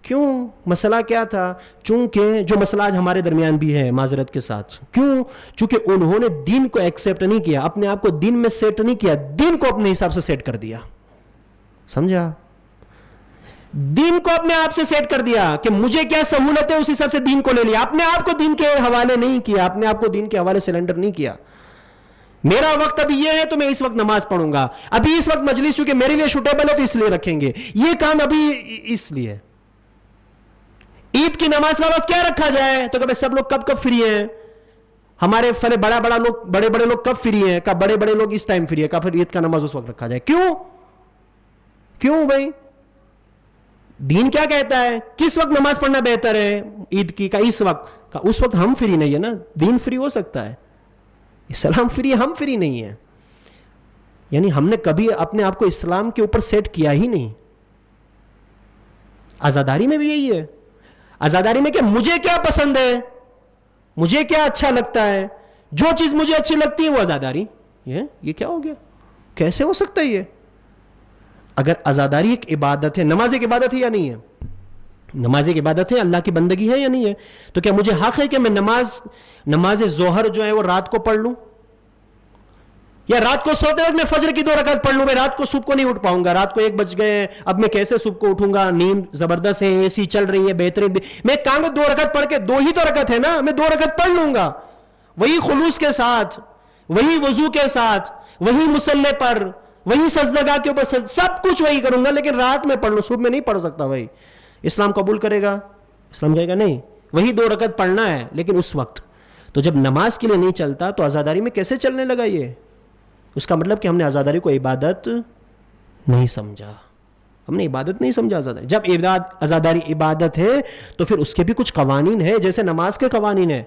Speaker 1: کیوں مسئلہ کیا تھا؟ چونکہ جو مسئلہ آج ہمارے درمیان بھی ہے معذرت کے ساتھ, چونکہ انہوں نے دین کو ایکسیپٹ نہیں کیا, اپنے آپ کو دین میں سیٹ نہیں کیا, دین کو اپنے حساب سے سیٹ کر دیا. سمجھا؟ دین کو اپنے آپ سے سیٹ کر دیا کہ مجھے کیا سہولت ہے اس حساب سے دین کو لے لیا. اپنے آپ کو دین کے حوالے نہیں کیا, اپنے آپ کو دین کے حوالے سلنڈر نہیں کیا. میرا وقت ابھی یہ ہے تو میں اس وقت نماز پڑھوں گا, ابھی اس وقت مجلس چونکہ میرے لیے سوٹیبل ہے تو اس لیے رکھیں گے, یہ کام ابھی اس لیے. عید کی نماز کا وقت کیا رکھا جائے تو کہ سب لوگ کب فری ہیں, ہمارے بڑے بڑے لوگ کب فری ہیں, کب بڑے بڑے لوگ اس ٹائم فری ہیں, کب پھر عید کا نماز اس وقت رکھا جائے. کیوں بھائی؟ دین کیا کہتا ہے, کس وقت نماز پڑھنا بہتر ہے عید کی, کا اس وقت, کا اس وقت ہم فری نہیں ہے نا. دین فری ہو سکتا ہے, اسلام فری, ہم فری نہیں ہیں. یعنی ہم نے کبھی اپنے آپ کو اسلام کے اوپر سیٹ کیا ہی نہیں. آزاداری میں بھی یہی ہے. آزاداری میں کہ مجھے کیا پسند ہے, مجھے کیا اچھا لگتا ہے, جو چیز مجھے اچھی لگتی ہے وہ آزاداری. یہ کیا ہو گیا, کیسے ہو سکتا ہے یہ؟ اگر آزاداری ایک عبادت ہے, نماز ایک عبادت ہے یا نہیں ہے؟ نماز ایک عبادت ہے, اللہ کی بندگی ہے یا نہیں ہے؟ تو کیا مجھے حق ہے کہ میں نماز ظہر جو ہے وہ رات کو پڑھ لوں, یا رات کو سوتے وقت میں فجر کی 2 رکعت پڑھ لوں؟ میں رات کو صبح کو نہیں اٹھ پاؤں گا, رات کو 1 بج گئے, اب میں کیسے صبح کو اٹھوں گا, نیند زبردست ہے, اے سی چل رہی ہے بہترین, میں کہاں گا 2 رکعت پڑھ کے, 2 ہی تو رکعت ہے نا, میں 2 رکعت پڑھ لوں گا وہی خلوص کے ساتھ, وہی وضو کے ساتھ, وہی مصلی پر, وہی سجدگاہ کے اوپر سب کچھ وہی کروں گا، لیکن رات میں پڑھ لوں، صبح میں نہیں پڑھ سکتا بھائی. اسلام قبول کرے گا؟ اسلام کہے گا نہیں، وہی 2 رکعت پڑھنا ہے لیکن اس وقت. تو جب نماز کے لیے نہیں چلتا تو عزاداری میں کیسے چلنے لگا؟ یہ اس کا مطلب کہ ہم نے عزاداری کو عبادت نہیں سمجھا. ہم نے عبادت نہیں سمجھا عزاداری. جب عزاداری عبادت ہے تو پھر اس کے بھی کچھ قوانین ہیں، جیسے نماز کے قوانین ہیں.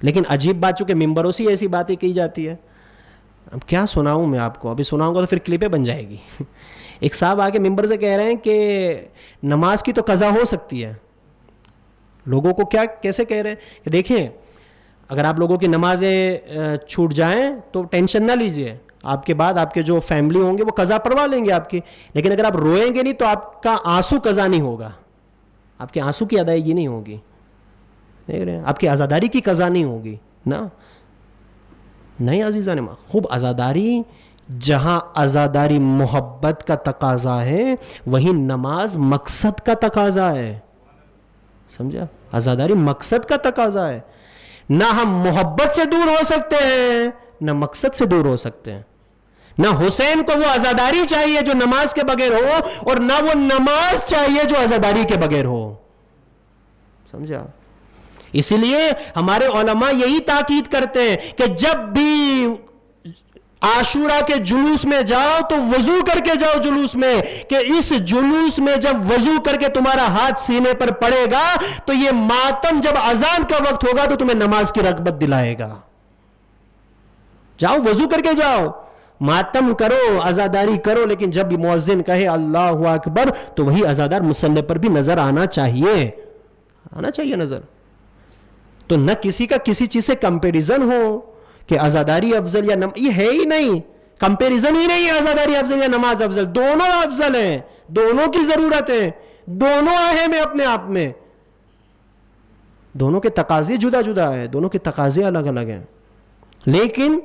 Speaker 1: لیکن عجیب بات، چونکہ ممبروں سے ایسی باتیں کی جاتی ہے. اب کیا سناؤں میں آپ کو، ابھی سناؤں گا تو پھر کلپیں بن جائے گی. ایک صاحب آ کے ممبر سے کہہ رہے ہیں کہ نماز کی تو قضا ہو سکتی ہے. لوگوں کو کیسے کہہ رہے ہیں کہ دیکھیں اگر آپ لوگوں کی نمازیں چھوٹ جائیں تو ٹینشن نہ لیجئے، آپ کے بعد آپ کے جو فیملی ہوں گے وہ قضا پڑھوا لیں گے آپ کی، لیکن اگر آپ روئیں گے نہیں تو آپ کا آنسو قضا نہیں ہوگا، آپ کے آنسو کی ادائیگی نہیں ہوگی. دیکھ رہے ہیں، آپ کی عزاداری کی قضا نہیں ہوگی نا. نہیں عزیزان، خوب عزاداری، جہاں عزاداری محبت کا تقاضا ہے وہیں نماز مقصد کا تقاضا ہے. سمجھا؟ عزاداری مقصد کا تقاضا ہے. نہ ہم محبت سے دور ہو سکتے ہیں نہ مقصد سے دور ہو سکتے ہیں. نہ حسین کو وہ عزاداری چاہیے جو نماز کے بغیر ہو، اور نہ وہ نماز چاہیے جو عزاداری کے بغیر ہو. سمجھا؟ اسی لیے ہمارے علماء یہی تاکید کرتے ہیں کہ جب بھی عاشورہ کے جلوس میں جاؤ تو وضو کر کے جاؤ جلوس میں، کہ اس جلوس میں جب وضو کر کے تمہارا ہاتھ سینے پر پڑے گا تو یہ ماتم جب اذان کا وقت ہوگا تو تمہیں نماز کی رغبت دلائے گا. جاؤ وضو کر کے جاؤ، ماتم کرو، عزاداری کرو، لیکن جب بھی مؤذن کہے اللہ اکبر تو وہی عزادار مصلی پر بھی نظر آنا چاہیے نظر. تو نہ کسی کا کسی چیز سے کمپیریزن ہو کہ عزاداری افضل یا یہ ہے ہی نہیں، کمپیریزن ہی نہیں ہے عزاداری افضل یا نماز افضل. دونوں افضل ہیں، دونوں کی ضرورت ہے، دونوں اہم ہیں اپنے آپ میں. دونوں کے تقاضے جدا جدا ہیں، دونوں کے تقاضے الگ الگ ہیں. لیکن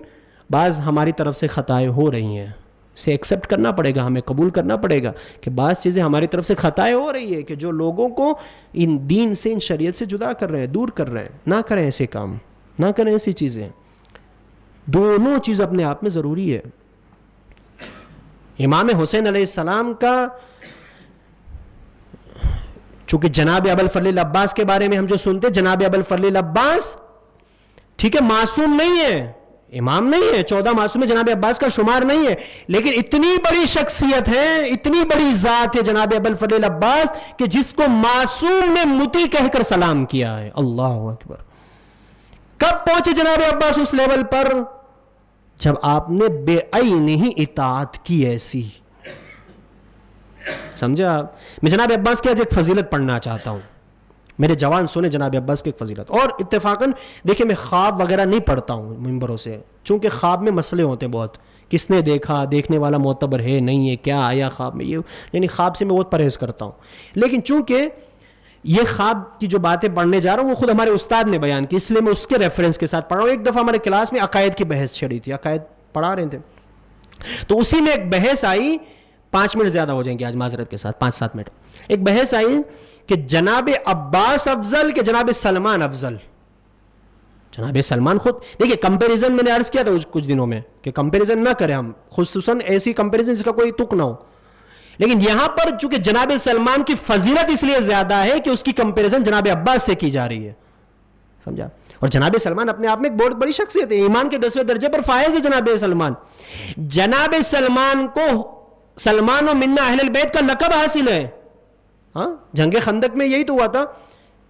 Speaker 1: بعض ہماری طرف سے خطائیں ہو رہی ہیں، اسے ایکسیپٹ کرنا پڑے گا، ہمیں قبول کرنا پڑے گا کہ بعض چیزیں ہماری طرف سے خطائیں ہو رہی ہے کہ جو لوگوں کو ان دین سے، ان شریعت سے جدا کر رہے ہیں، دور کر رہے ہیں. نہ کریں ایسے کام، نہ کریں ایسی چیزیں. دونوں چیز اپنے آپ میں ضروری ہے. امام حسین علیہ السلام کا، چونکہ جناب ابوالفضل العباس کے بارے میں ہم جو سنتے، جناب ابوالفضل العباس ٹھیک ہے معصوم نہیں ہے، امام نہیں ہے، 14 معصوم میں جناب عباس کا شمار نہیں ہے، لیکن اتنی بڑی شخصیت ہے، اتنی بڑی ذات ہے جناب ابوالفضل العباس کہ جس کو معصوم نے متی کہہ کر سلام کیا ہے. اللہ اکبر. کب پہنچے جناب عباس اس لیول پر؟ جب آپ نے بے عین ہی اطاعت کی ایسی. سمجھا؟ میں جناب عباس کی آج ایک فضیلت پڑھنا چاہتا ہوں، میرے جوان سنے جناب عباس کی ایک فضیلت. اور اتفاقاً دیکھیں میں خواب وغیرہ نہیں پڑھتا ہوں ممبروں سے، چونکہ خواب میں مسئلے ہوتے ہیں بہت، کس نے دیکھا، دیکھنے والا معتبر ہے نہیں ہے، کیا آیا خواب میں، یہ یعنی خواب سے میں بہت پرہیز کرتا ہوں. لیکن چونکہ یہ خواب کی جو باتیں پڑھنے جا رہا ہوں وہ خود ہمارے استاد نے بیان کی، اس لیے میں اس کے ریفرنس کے ساتھ پڑھ رہا ہوں. ایک دفعہ ہمارے کلاس میں عقائد کی بحث چھڑی تھی، عقائد پڑھا رہے تھے، تو اسی میں ایک بحث آئی، 5 منٹ زیادہ ہو جائیں گے آج معذرت کے ساتھ، 5-7 منٹ. ایک بحث آئی کہ جناب عباس افضل کہ جناب سلمان افضل. جناب سلمان خود دیکھیے، کمپیریزن میں نے عرض کیا تھا کچھ دنوں میں کہ کمپیریزن نہ کریں ہم، خصوصاً ایسی کمپیریزن جس کا کوئی تک نہ ہو. لیکن یہاں پر چونکہ جناب سلمان کی فضیلت اس لیے زیادہ ہے کہ اس کی کمپیریزن جناب عباس سے کی جا رہی ہے. سمجھا؟ اور جناب سلمان اپنے آپ میں ایک بہت بڑی شخصیت ہے، ایمان کے 10ویں درجے پر فائز ہے جناب سلمان. جناب سلمان کو سلمان و منا اہل البیت کا لقب حاصل ہے. ہاں، جنگ خندق میں یہی تو ہوا تھا.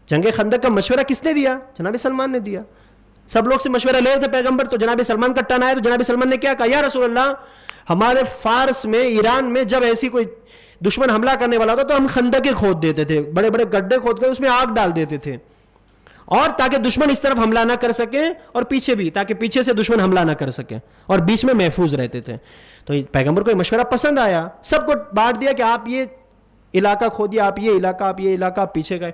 Speaker 1: جنگ خندق کا مشورہ کس نے دیا؟ جناب سلمان نے دیا. سب لوگ سے مشورہ لے رہے تھے پیغمبر، تو جناب سلمان کا ٹرن آیا تو جناب سلمان نے کیا کہا؟ یا رسول اللہ، ہمارے فارس میں، ایران میں جب ایسی کوئی دشمن حملہ کرنے والا ہوتا تو ہم خندقیں کھود دیتے تھے، بڑے بڑے گڈھے کھود کے اس میں آگ ڈال دیتے تھے، اور تاکہ دشمن اس طرف حملہ نہ کر سکے اور پیچھے بھی، تاکہ پیچھے سے دشمن حملہ نہ کر سکے، اور بیچ میں محفوظ رہتے تھے. تو پیغمبر کو یہ مشورہ پسند آیا، سب کو بانٹ دیا کہ آپ یہ علاقہ کھودیے، آپ یہ علاقہ، آپ یہ علاقہ، آپ پیچھے گئے.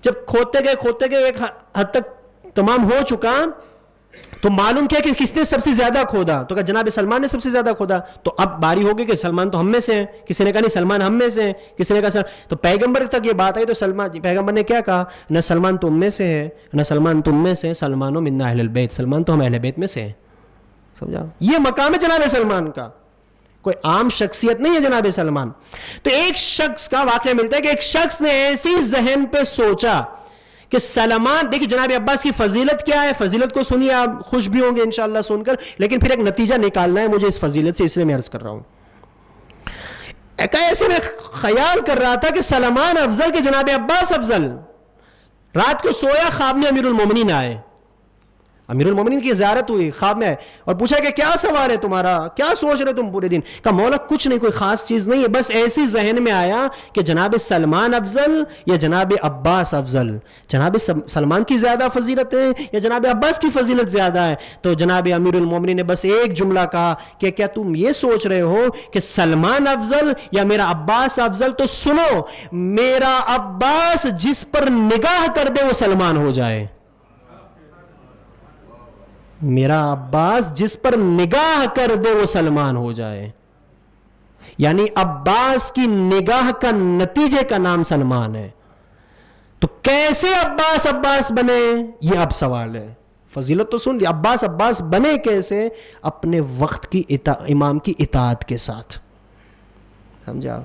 Speaker 1: جب کھودتے گئے ایک حد تک تمام ہو چکا تو معلوم کیا کہ کس نے سب سے زیادہ کھودا؟ تو کہا جناب سلمان نے سب سے زیادہ کھودا. تو اب باری ہو گئی کہ سلمان تو ہم میں سے ہیں، کسی نے کہا نہیں سلمان ہم میں سے ہیں، کسی نے کہا تو پیغمبر تک یہ بات آئی تو پیغمبر نے کیا کہا؟ نہ سلمان تم میں سے ہے، نہ سلمان تم میں سے، سلمان و منا اہل البیت، سلمان تو ہم اہل بیت میں سے ہیں. سمجھا؟ یہ مقام ہے جناب سلمان کا. کوئی عام شخصیت نہیں ہے جناب سلمان. تو ایک شخص کا واقعہ ملتا ہے کہ ایک شخص نے ایسی ذہن پہ سوچا کہ سلمان، دیکھیں جناب عباس کی فضیلت کیا ہے، فضیلت کو سنیے، آپ خوش بھی ہوں گے انشاءاللہ سن کر، لیکن پھر ایک نتیجہ نکالنا ہے مجھے اس فضیلت سے، اس لیے میں عرض کر رہا ہوں. ایسے میں خیال کر رہا تھا کہ سلمان افضل کہ جناب عباس افضل. رات کو سویا، خواب میں امیر المومنین آئے، امیر المومنین کی زیارت ہوئی، خواب میں آئے اور پوچھا کہ کیا سوال ہے تمہارا، کیا سوچ رہے تم پورے دن؟ کہا مولا کچھ نہیں، کوئی خاص چیز نہیں ہے، بس ایسی ذہن میں آیا کہ جناب سلمان افضل یا جناب عباس افضل، جناب سلمان کی زیادہ فضیلت ہے یا جناب عباس کی فضیلت زیادہ ہے؟ تو جناب امیر المومنین نے بس ایک جملہ کہا کہ کیا تم یہ سوچ رہے ہو کہ سلمان افضل یا میرا عباس افضل؟ تو سنو، میرا عباس جس پر نگاہ کر دے وہ سلمان ہو جائے، میرا عباس جس پر نگاہ کر دے وہ سلمان ہو جائے. یعنی عباس کی نگاہ کا نتیجے کا نام سلمان ہے. تو کیسے عباس عباس بنے، یہ اب سوال ہے. فضیلت تو سن لی، عباس عباس بنے کیسے؟ اپنے وقت کی امام کی اطاعت کے ساتھ. سمجھا؟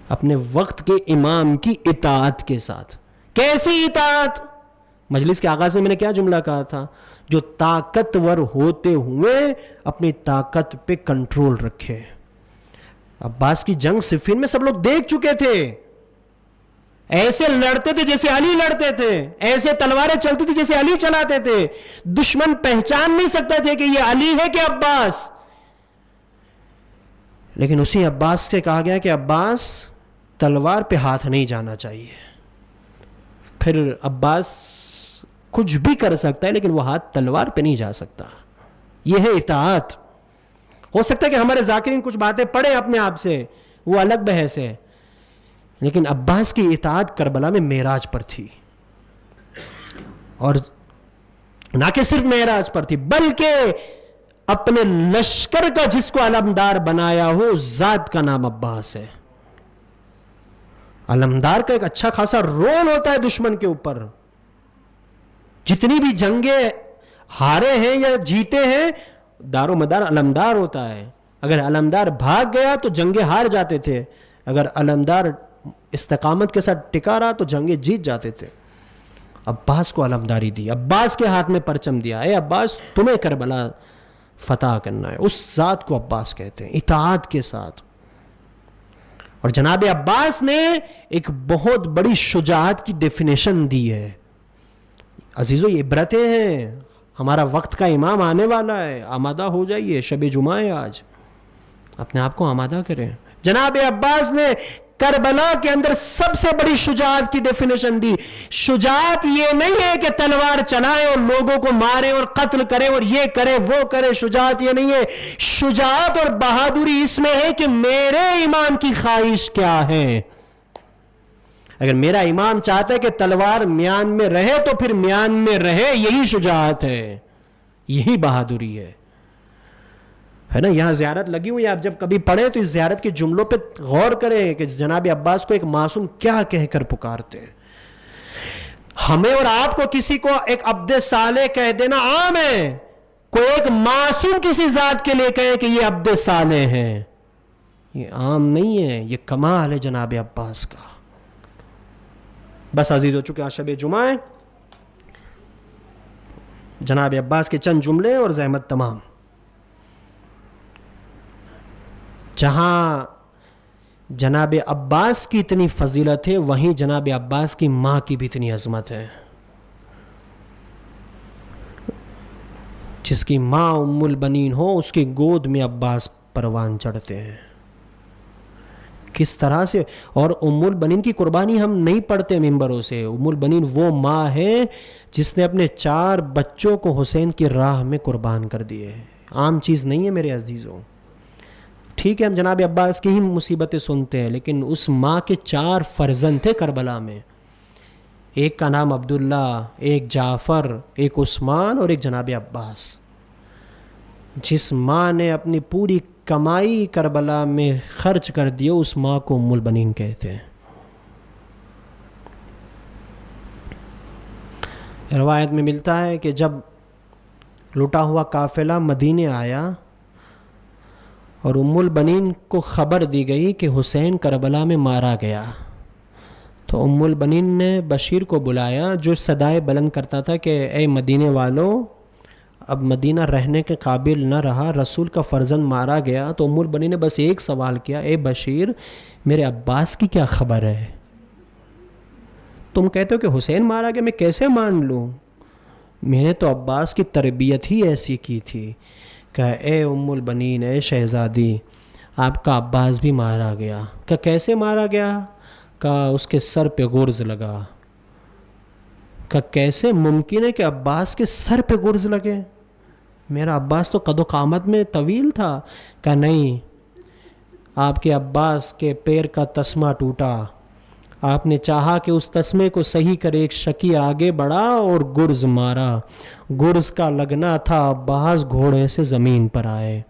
Speaker 1: اپنے وقت کے امام کی اطاعت کے ساتھ. کیسی اطاعت؟ مجلس کے آغاز میں نے کیا جملہ کہا تھا؟ جو طاقتور ہوتے ہوئے اپنی طاقت پہ کنٹرول رکھے. عباس کی جنگ صفین میں سب لوگ دیکھ چکے تھے، ایسے لڑتے تھے جیسے علی لڑتے تھے، ایسے تلواریں چلتی تھی جیسے علی چلاتے تھے. دشمن پہچان نہیں سکتا تھے کہ یہ علی ہے کہ عباس. لیکن اسی عباس سے کہا گیا کہ عباس تلوار پہ ہاتھ نہیں جانا چاہیے. پھر عباس کچھ بھی کر سکتا ہے لیکن وہ ہاتھ تلوار پہ نہیں جا سکتا. یہ ہے اطاعت. ہو سکتا ہے کہ ہمارے ذاکرین کچھ باتیں پڑھیں اپنے آپ سے، وہ الگ بحث ہے، لیکن عباس کی اطاعت کربلا میں معراج پر تھی. اور نہ کہ صرف معراج پر تھی بلکہ اپنے لشکر کا جس کو علمدار بنایا ہو اس ذات کا نام عباس ہے. علمدار کا ایک اچھا خاصا رول ہوتا ہے دشمن کے اوپر. جتنی بھی جنگیں ہارے ہیں یا جیتے ہیں، دار و مدار علمدار ہوتا ہے. اگر علمدار بھاگ گیا تو جنگیں ہار جاتے تھے، اگر علمدار استقامت کے ساتھ ٹکا رہا تو جنگیں جیت جاتے تھے. عباس کو علمداری دی، عباس کے ہاتھ میں پرچم دیا، اے عباس تمہیں کربلا فتح کرنا ہے. اس ذات کو عباس کہتے ہیں، اطاعت کے ساتھ. اور جناب عباس نے ایک بہت بڑی شجاعت کی ڈیفینیشن دی ہے. عزیزو یہ عبرتیں ہیں. ہمارا وقت کا امام آنے والا ہے، آمادہ ہو جائیے، شب جمعہ ہے آج، اپنے آپ کو آمادہ کریں. جناب عباس نے کربلا کے اندر سب سے بڑی شجاعت کی ڈیفینیشن دی. شجاعت یہ نہیں ہے کہ تلوار چلائیں اور لوگوں کو ماریں اور قتل کریں اور یہ کریں وہ کریں. شجاعت یہ نہیں ہے. شجاعت اور بہادری اس میں ہے کہ میرے امام کی خواہش کیا ہے. اگر میرا امام چاہتا ہے کہ تلوار میان میں رہے تو پھر میان میں رہے. یہی شجاعت ہے، یہی بہادری ہے نا. یہاں زیارت لگی ہوئی ہے، آپ جب کبھی پڑھیں تو اس زیارت کے جملوں پہ غور کریں کہ جناب عباس کو ایک معصوم کیا کہہ کر پکارتے ہیں. ہمیں اور آپ کو کسی کو ایک عبد صالح کہہ دینا عام ہے، کوئی ایک معصوم کسی ذات کے لیے کہے کہ یہ عبد صالح ہے، یہ عام نہیں ہے. یہ کمال ہے جناب عباس کا. بس عزیز ہو چکے آج شب جمعہ ہے. جناب عباس کے چند جملے اور زحمت تمام. جہاں جناب عباس کی اتنی فضیلت ہے وہیں جناب عباس کی ماں کی بھی اتنی عظمت ہے. جس کی ماں ام البنین ہو اس کی گود میں عباس پروان چڑھتے ہیں. کس طرح سے. اور ام البنین کی قربانی ہم نہیں پڑھتے ممبروں سے. ام البنین وہ ماں ہے جس نے اپنے 4 بچوں کو حسین کی راہ میں قربان کر دیے. عام چیز نہیں ہے میرے عزیزوں. ٹھیک ہے ہم جناب عباس کی ہی مصیبتیں سنتے ہیں، لیکن اس ماں کے 4 فرزند تھے کربلا میں. ایک کا نام عبداللہ، ایک جعفر، ایک عثمان اور ایک جناب عباس. جس ماں نے اپنی پوری کمائی کربلا میں خرچ کر دی اس ماں کو ام البنین کہتے ہیں. روایت میں ملتا ہے کہ جب لوٹا ہوا قافلہ مدینے آیا اور ام البنین کو خبر دی گئی کہ حسین کربلا میں مارا گیا. تو ام البنین نے بشیر کو بلایا جو صدائے بلند کرتا تھا کہ اے مدینے والوں، اب مدینہ رہنے کے قابل نہ رہا، رسول کا فرزند مارا گیا. تو ام البنین نے بس ایک سوال کیا، اے بشیر میرے عباس کی کیا خبر ہے؟ تم کہتے ہو کہ حسین مارا گیا، میں کیسے مان لوں؟ میں نے تو عباس کی تربیت ہی ایسی کی تھی. کہ اے ام البنین، اے شہزادی، آپ کا عباس بھی مارا گیا. کہ کیسے مارا گیا؟ کہ اس کے سر پہ غرز لگا. کہ کیسے ممکن ہے کہ عباس کے سر پہ غرز لگے؟ میرا عباس تو قد و قامت میں طویل تھا. کہ نہیں، آپ کے عباس کے پیر کا تسمہ ٹوٹا، آپ نے چاہا کہ اس تسمے کو صحیح کرے، ایک شکی آگے بڑھا اور گرز مارا. گرز کا لگنا تھا، عباس گھوڑے سے زمین پر آئے.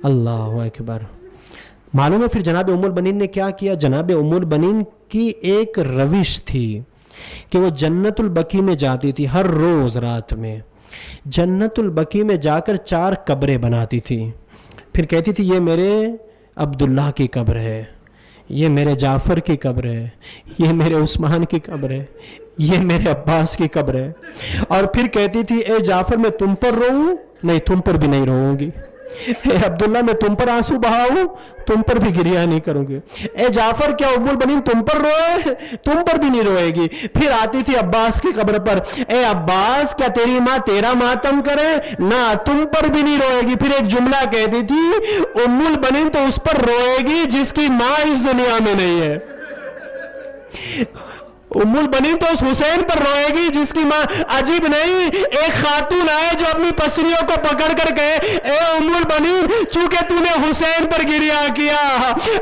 Speaker 1: اللہ اکبر. معلوم ہے پھر جناب ام البنین نے کیا کیا؟ جناب ام البنین کی ایک روش تھی کہ وہ جنت البقیع میں جاتی تھی. ہر روز رات میں جنت البقیع میں جا کر 4 قبریں بناتی تھی. پھر کہتی تھی یہ میرے عبداللہ کی قبر ہے، یہ میرے جعفر کی قبر ہے، یہ میرے عثمان کی قبر ہے، یہ میرے عباس کی قبر ہے. اور پھر کہتی تھی اے جعفر میں تم پر روؤں؟ نہیں، تم پر بھی نہیں روؤں گی. اے عبداللہ میں تم پر آنسو بہاؤں؟ تم پر بھی گریہ نہیں کروں گی. اے جعفر کیا ام البنین تم پر روئے؟ تم پر بھی نہیں روئے گی. پھر آتی تھی عباس کی قبر پر، اے عباس کیا تیری ماں تیرا ماتم کرے؟ نہ، تم پر بھی نہیں روئے گی. پھر ایک جملہ کہتی تھی ام البنین تو اس پر روئے گی جس کی ماں اس دنیا میں نہیں ہے. ام البنین تو اس حسین پر روئے گی جس کی ماں. عجیب نہیں، ایک خاتون آئے جو اپنی پسلیوں کو پکڑ کر کہے اے ام البنین چونکہ تو نے حسین پر گریہ کیا،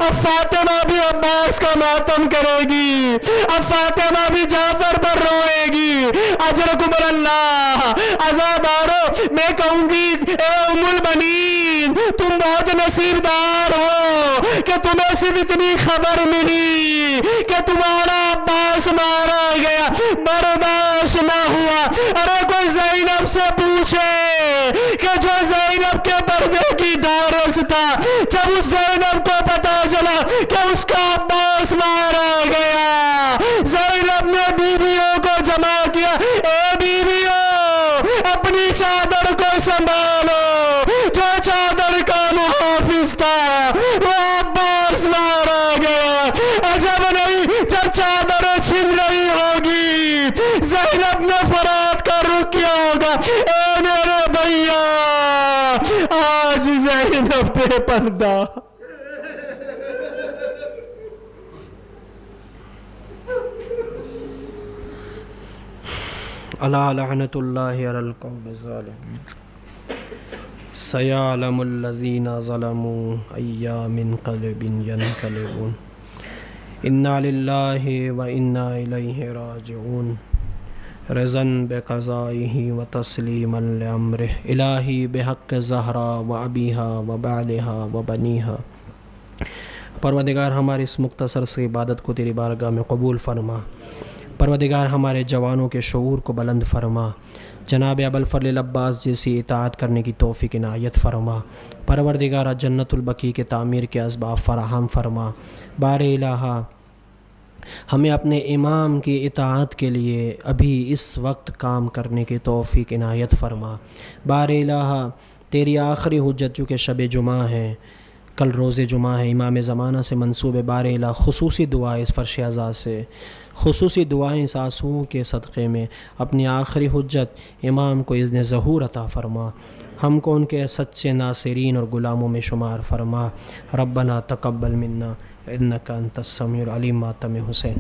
Speaker 1: اب فاطمہ بھی عباس کا ماتم کرے گی، اب فاطمہ بھی جعفر پر روئے گی. اجرکم اللہ. عزادارو میں کہوں گی اے ام البنین تم بہت نصیب دار ہو کہ تمہیں صرف اتنی خبر ملی کہ تمہارا عباس مارا گیا، برداشت نہ ہوا. ارے کوئی زینب سے پوچھے کہ جو زینب کے پردے کی دارس تھا، جب اس زینب کو پتا چلا کہ اس کا عباس مارا گیا، زینب نے بیویوں کو جمع کیا. اے بیویوں اپنی چادر کو سنبھالو، جو چادر کا محافظ تھا وہ عباس مارا گیا. عجب نہیں جب چادر چھن رہی ہوگی زینب نے فرات کا رخ کیا ہوگا، اے میرے بھیا آج زینب بے پردہ. الا لعنت اللہ علی القوم الظالمین. سیعلم الذین ظلموا ای منقلب ینقلبون. انا للہ و انا الیہ راجعون. رضا بقضائہ و تسلیما لامرہ. الہی بحق زہرا و ابیہا و بعلہا و بنیہا. پروردگار ہماری اس مختصر سے عبادت کو تیری بارگاہ میں قبول فرما. پروردگار ہمارے جوانوں کے شعور کو بلند فرما. جناب ابوالفضل العباس جیسی اطاعت کرنے کی توفیق عنایت فرما. پروردگار جنت البقیع کے تعمیر کے اسباب فراہم فرما. بار الہ ہمیں اپنے امام کی اطاعت کے لیے ابھی اس وقت کام کرنے کی توفیق عنایت فرما. بار الہ تیری آخری حجت چونکہ شب جمعہ ہے، کل روز جمعہ ہے، امام زمانہ سے منسوب ہے. بار الہ خصوصی دعائیں اس فرش اعزاز سے، خصوصی دعائیں اس آنسوؤں کے صدقے میں اپنی آخری حجت امام کو اذن ظہور عطا فرما. ہم کو ان کے سچے ناصرین اور غلاموں میں شمار فرما. ربنا تقبل منا انک انت السمیع العلیم. ماتم حسین.